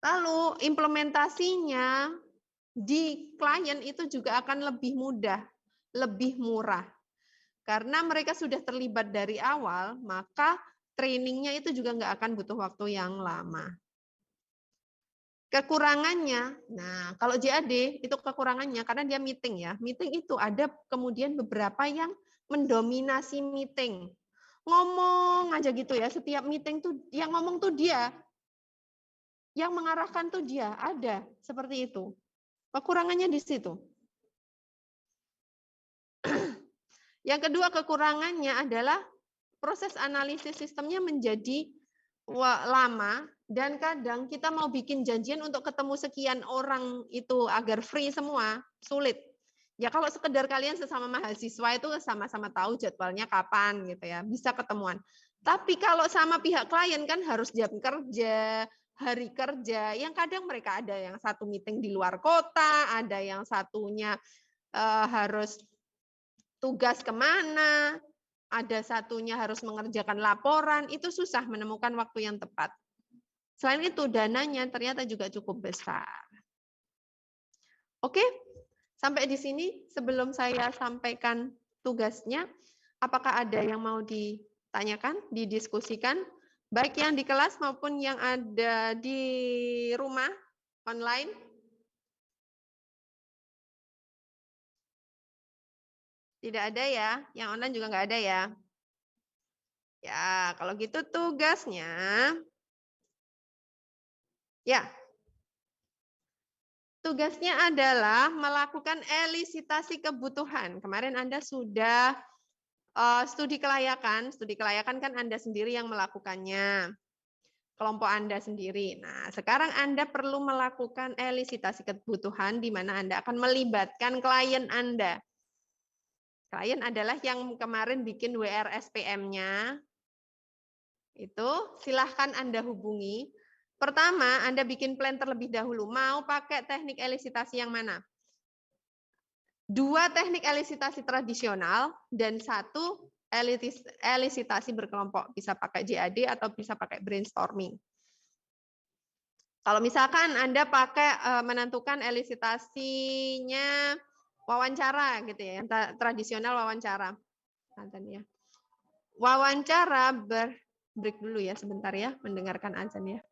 Lalu implementasinya di klien itu juga akan lebih mudah, lebih murah. Karena mereka sudah terlibat dari awal, maka trainingnya itu juga nggak akan butuh waktu yang lama. Kekurangannya, nah kalau JAD itu kekurangannya karena dia meeting ya. Meeting itu ada kemudian beberapa yang mendominasi meeting. Ngomong aja gitu ya, setiap meeting tuh yang ngomong tuh dia. Yang mengarahkan tuh dia, ada seperti itu. Kekurangannya di situ. Yang kedua kekurangannya adalah proses analisis sistemnya menjadi lama dan kadang kita mau bikin janjian untuk ketemu sekian orang itu agar free semua, sulit. Ya kalau sekedar kalian sesama mahasiswa itu sama-sama tahu jadwalnya kapan gitu ya, bisa ketemuan. Tapi kalau sama pihak klien kan harus jam kerja, hari kerja, yang kadang mereka ada yang satu meeting di luar kota, ada yang satunya harus tugas kemana, ada satunya harus mengerjakan laporan, itu susah menemukan waktu yang tepat. Selain itu, dananya ternyata juga cukup besar. Oke, sampai di sini sebelum saya sampaikan tugasnya, apakah ada yang mau ditanyakan, didiskusikan, baik yang di kelas maupun yang ada di rumah, online? Tidak ada ya, yang online juga nggak ada ya. Ya, kalau gitu tugasnya, ya, tugasnya adalah melakukan elisitasi kebutuhan. Kemarin Anda sudah studi kelayakan kan Anda sendiri yang melakukannya, kelompok Anda sendiri. Nah, sekarang Anda perlu melakukan elisitasi kebutuhan di mana Anda akan melibatkan klien Anda. Klien adalah yang kemarin bikin WRSPM-nya. Itu silahkan Anda hubungi. Pertama, Anda bikin plan terlebih dahulu. Mau pakai teknik elisitasi yang mana? 2 teknik elisitasi tradisional dan 1 elisitasi berkelompok. Bisa pakai JAD atau bisa pakai brainstorming. Kalau misalkan Anda pakai menentukan elisitasinya wawancara gitu ya, yang tradisional wawancara. Azan ya. Wawancara break dulu ya sebentar ya, mendengarkan azan ya.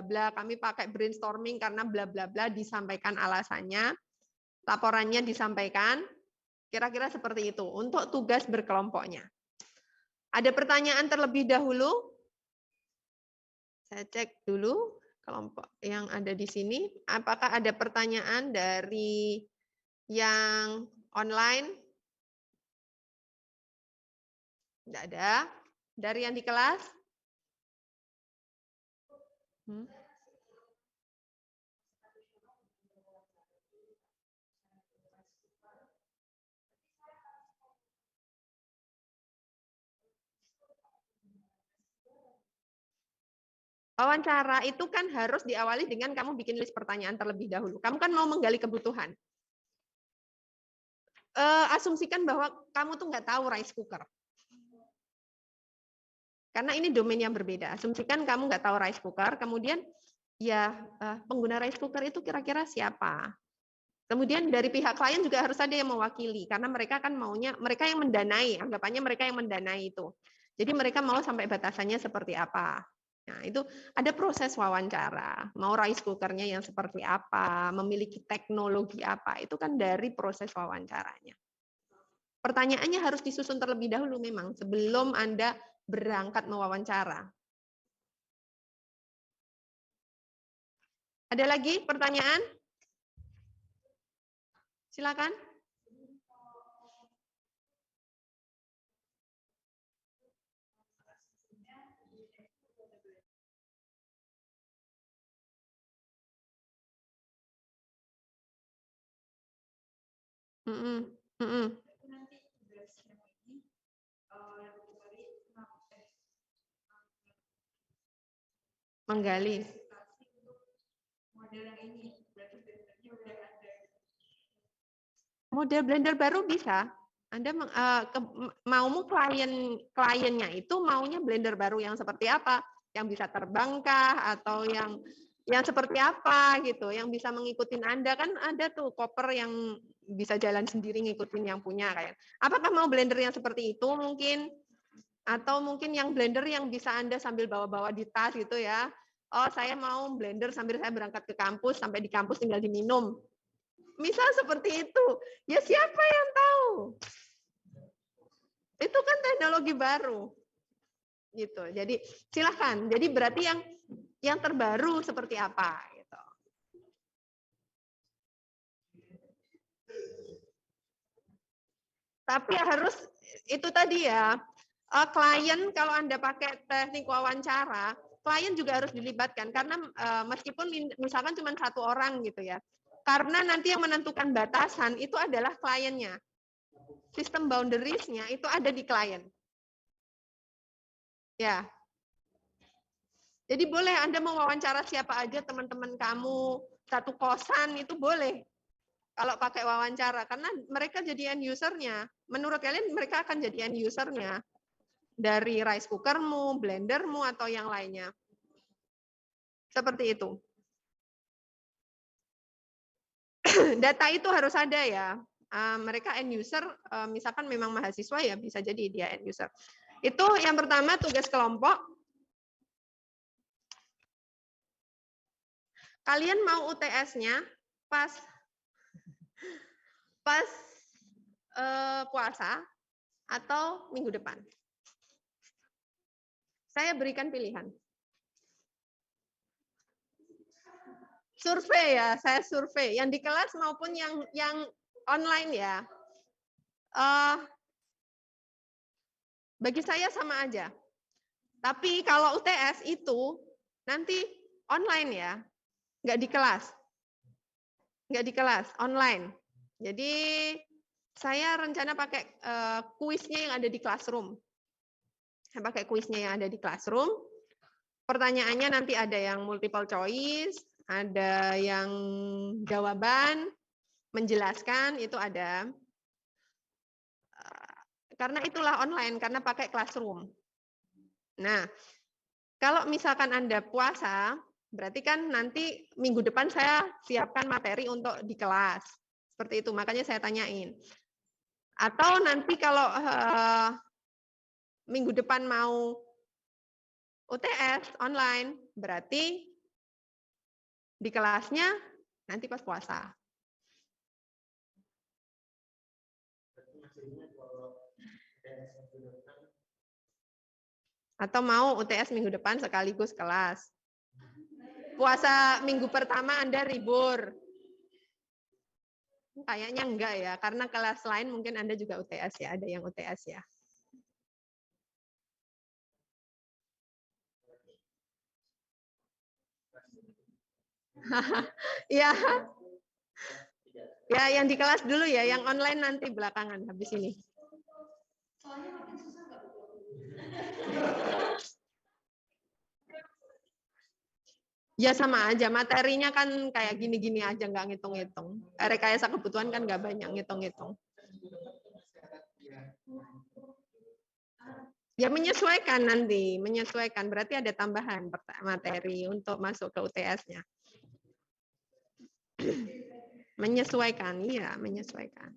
bla, kami pakai brainstorming karena bla bla bla, disampaikan alasannya, laporannya disampaikan, kira-kira seperti itu untuk tugas berkelompoknya. Ada pertanyaan terlebih dahulu? Saya cek dulu kelompok yang ada di sini. Apakah ada pertanyaan dari yang online? Tidak ada. Dari yang di kelas? Wawancara itu kan harus diawali dengan kamu bikin list pertanyaan terlebih dahulu. Kamu kan mau menggali kebutuhan. Asumsikan bahwa kamu tuh nggak tahu rice cooker. Karena ini domain yang berbeda. Asumsikan kamu nggak tahu rice cooker, kemudian ya pengguna rice cooker itu kira-kira siapa? Kemudian dari pihak klien juga harus ada yang mewakili, karena mereka kan maunya, mereka yang mendanai, anggapannya mereka yang mendanai itu. Jadi mereka mau sampai batasannya seperti apa. Nah, itu ada proses wawancara. Mau rice cookernya yang seperti apa, memiliki teknologi apa, itu kan dari proses wawancaranya. Pertanyaannya harus disusun terlebih dahulu memang, sebelum Anda berangkat mewawancara. Ada lagi pertanyaan? Silakan. Menggali. Model blender baru bisa. Anda maumu kliennya itu maunya blender baru yang seperti apa? Yang bisa terbangkah atau yang seperti apa gitu, yang bisa mengikuti Anda. Kan ada tuh koper yang bisa jalan sendiri ngikutin yang punya kayak. Apakah mau blender yang seperti itu mungkin? Atau mungkin yang blender yang bisa Anda sambil bawa-bawa di tas gitu ya. Oh, saya mau blender sambil saya berangkat ke kampus, sampai di kampus tinggal diminum. Misal seperti itu. Ya siapa yang tahu? Itu kan teknologi baru. Gitu. Jadi silahkan. Jadi berarti yang terbaru seperti apa gitu. Tapi harus itu tadi ya. Klien kalau Anda pakai teknik wawancara, klien juga harus dilibatkan karena meskipun misalkan cuma satu orang gitu ya. Karena nanti yang menentukan batasan itu adalah kliennya. Sistem boundaries-nya itu ada di klien. Ya. Jadi boleh Anda mau wawancara siapa aja, teman-teman kamu, satu kosan itu boleh. Kalau pakai wawancara, karena mereka jadi end user-nya. Menurut kalian mereka akan jadi end user-nya. Dari rice cookermu, blendermu, atau yang lainnya. Seperti itu. Data itu harus ada ya. Mereka end user, misalkan memang mahasiswa ya bisa jadi dia end user. Itu yang pertama tugas kelompok. Kalian mau UTS-nya pas puasa atau minggu depan? Saya berikan pilihan. Survei ya, saya survei. Yang di kelas maupun yang online ya. Bagi saya sama aja. Tapi kalau UTS itu nanti online ya, nggak di kelas. Nggak di kelas, online. Jadi saya rencana pakai kuisnya yang ada di classroom. Saya pakai kuisnya yang ada di classroom. Pertanyaannya nanti ada yang multiple choice, ada yang jawaban, menjelaskan, itu ada. Karena itulah online, karena pakai classroom. Nah, kalau misalkan Anda puasa, berarti kan nanti minggu depan saya siapkan materi untuk di kelas. Seperti itu, makanya saya tanyain. Atau nanti kalau minggu depan mau UTS online, berarti Di kelasnya nanti pas puasa. Atau mau UTS minggu depan sekaligus kelas. Puasa minggu pertama Anda libur. Kayaknya enggak ya, karena kelas lain mungkin Anda juga UTS ya, ada yang UTS ya. Ya, ya yang di kelas dulu ya, yang online nanti belakangan habis ini. Ya sama aja, materinya kan kayak gini-gini aja, nggak ngitung-ngitung. Rekayasa kebutuhan kan nggak banyak ngitung-ngitung. Ya menyesuaikan nanti, menyesuaikan. Berarti ada tambahan materi untuk masuk ke UTS-nya. Menyesuaikan, iya menyesuaikan.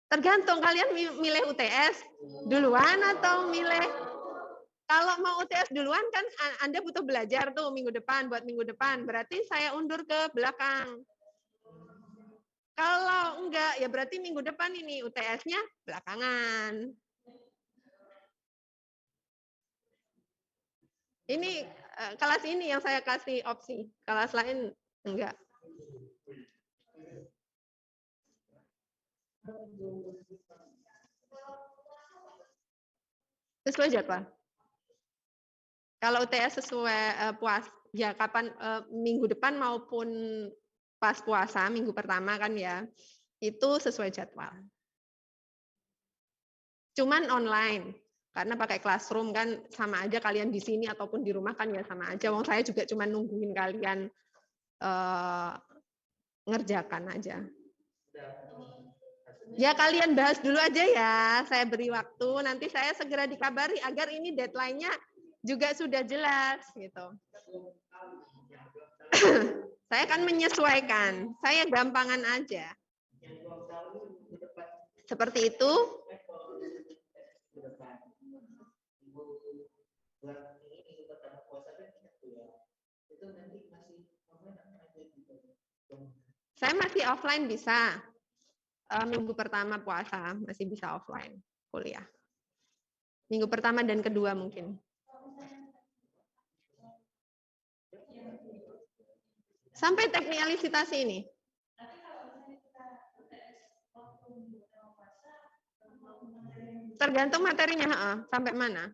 Tergantung kalian milih UTS duluan atau milih. Kalau mau UTS duluan kan Anda butuh belajar tuh minggu depan, buat minggu depan. Berarti saya undur ke belakang. Kalau enggak, ya berarti minggu depan ini UTS-nya belakangan. Ini kelas ini yang saya kasih opsi, kelas lain enggak. Sesuai jadwal. Kalau UTS sesuai ya kapan minggu depan maupun pas puasa minggu pertama kan ya, itu sesuai jadwal. Cuman online, karena pakai classroom kan sama aja kalian di sini ataupun di rumah kan ya sama aja. Wong saya juga cuma nungguin kalian ngerjakan aja. Ya kalian bahas dulu aja ya, saya beri waktu, nanti saya segera dikabari agar ini deadline-nya juga sudah jelas gitu. Saya akan menyesuaikan, saya gampangan aja. Seperti itu. Saya masih offline bisa. Minggu pertama puasa masih bisa offline kuliah. Minggu pertama dan kedua mungkin. Sampai teknik elisitasi ini. Tergantung materinya, sampai mana.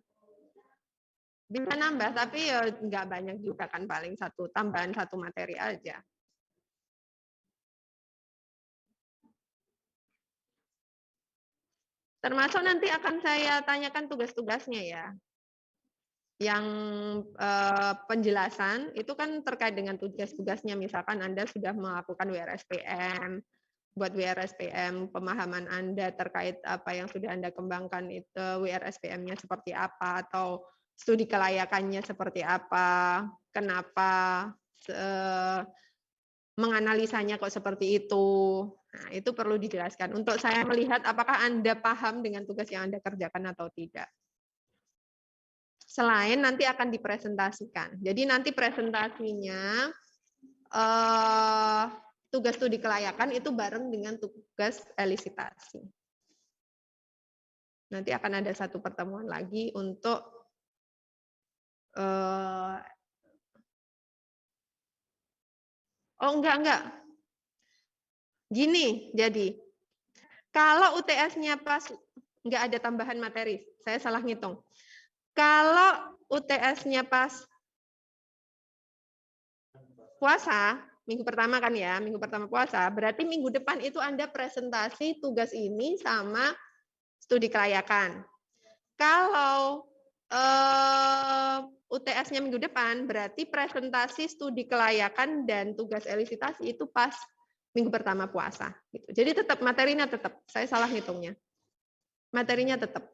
Bisa nambah, tapi ya nggak banyak juga kan, paling tambahan satu materi aja. Termasuk nanti akan saya tanyakan tugas-tugasnya ya. Yang penjelasan itu kan terkait dengan tugas-tugasnya, misalkan Anda sudah melakukan WRSPM, buat WRSPM pemahaman Anda terkait apa yang sudah Anda kembangkan itu WRSPM-nya seperti apa, atau studi kelayakannya seperti apa, kenapa menganalisanya kok seperti itu. Nah, itu perlu dijelaskan untuk saya melihat apakah Anda paham dengan tugas yang Anda kerjakan atau tidak. Selain nanti akan dipresentasikan. Jadi nanti presentasinya tugas studi kelayakan itu bareng dengan tugas elisitasi. Nanti akan ada satu pertemuan lagi untuk enggak. Gini, jadi kalau UTS-nya pas nggak ada tambahan materi, saya salah ngitung. Kalau UTS-nya pas puasa, minggu pertama kan ya, minggu pertama puasa, berarti minggu depan itu Anda presentasi tugas ini sama studi kelayakan. Kalau UTS-nya minggu depan, berarti presentasi studi kelayakan dan tugas elisitasi itu pas minggu pertama puasa. Gitu. Jadi tetap materinya tetap, saya salah hitungnya. Materinya tetap.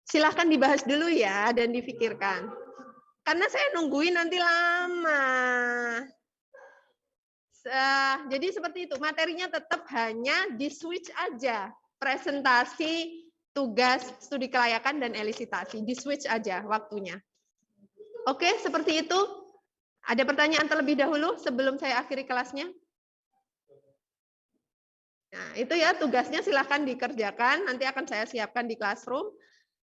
Silahkan dibahas dulu ya dan difikirkan. Karena saya nungguin nanti lama. Jadi seperti itu, materinya tetap hanya di switch aja. Presentasi tugas studi kelayakan dan elisitasi. Di switch aja waktunya. Oke, seperti itu. Ada pertanyaan terlebih dahulu sebelum saya akhiri kelasnya? Nah, itu ya tugasnya silahkan dikerjakan. Nanti akan saya siapkan di classroom.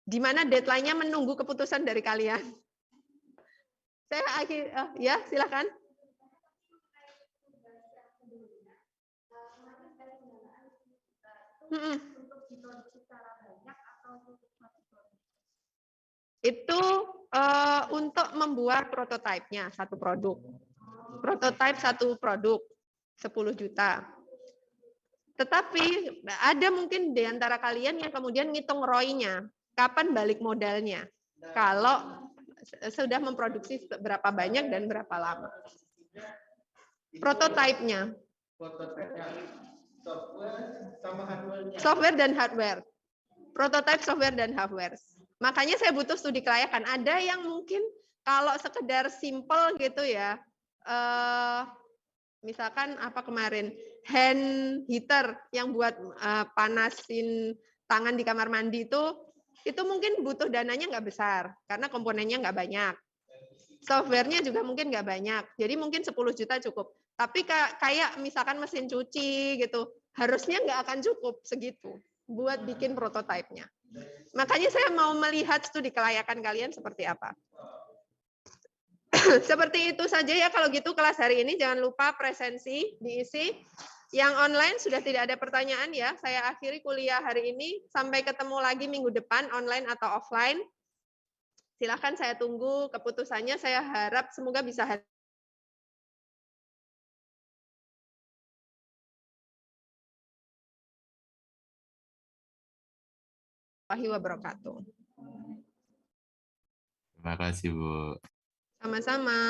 Di mana deadline-nya menunggu keputusan dari kalian. Saya akhir, ya silahkan. Itu untuk membuat prototipenya satu produk. Prototipe satu produk 10 juta. Tetapi ada mungkin di antara kalian yang kemudian ngitung ROI-nya, kapan balik modalnya. Kalau sudah memproduksi berapa banyak dan berapa lama. Prototipenya. Software dan hardware. Prototipe software dan hardware. Makanya saya butuh studi kelayakan. Ada yang mungkin kalau sekedar simple gitu ya, misalkan apa kemarin hand heater yang buat panasin tangan di kamar mandi itu mungkin butuh dananya nggak besar karena komponennya nggak banyak. Softwarenya juga mungkin nggak banyak. Jadi mungkin 10 juta cukup. Tapi kayak misalkan mesin cuci gitu, harusnya nggak akan cukup segitu buat bikin prototipenya. Makanya saya mau melihat studi kelayakan kalian seperti apa. Seperti itu saja ya kalau gitu kelas hari ini. Jangan lupa presensi diisi. Yang online sudah tidak ada pertanyaan ya. Saya akhiri kuliah hari ini. Sampai ketemu lagi minggu depan online atau offline. Silakan saya tunggu keputusannya. Saya harap semoga bisa wabarakatuh. Terima kasih, Bu. Sama-sama.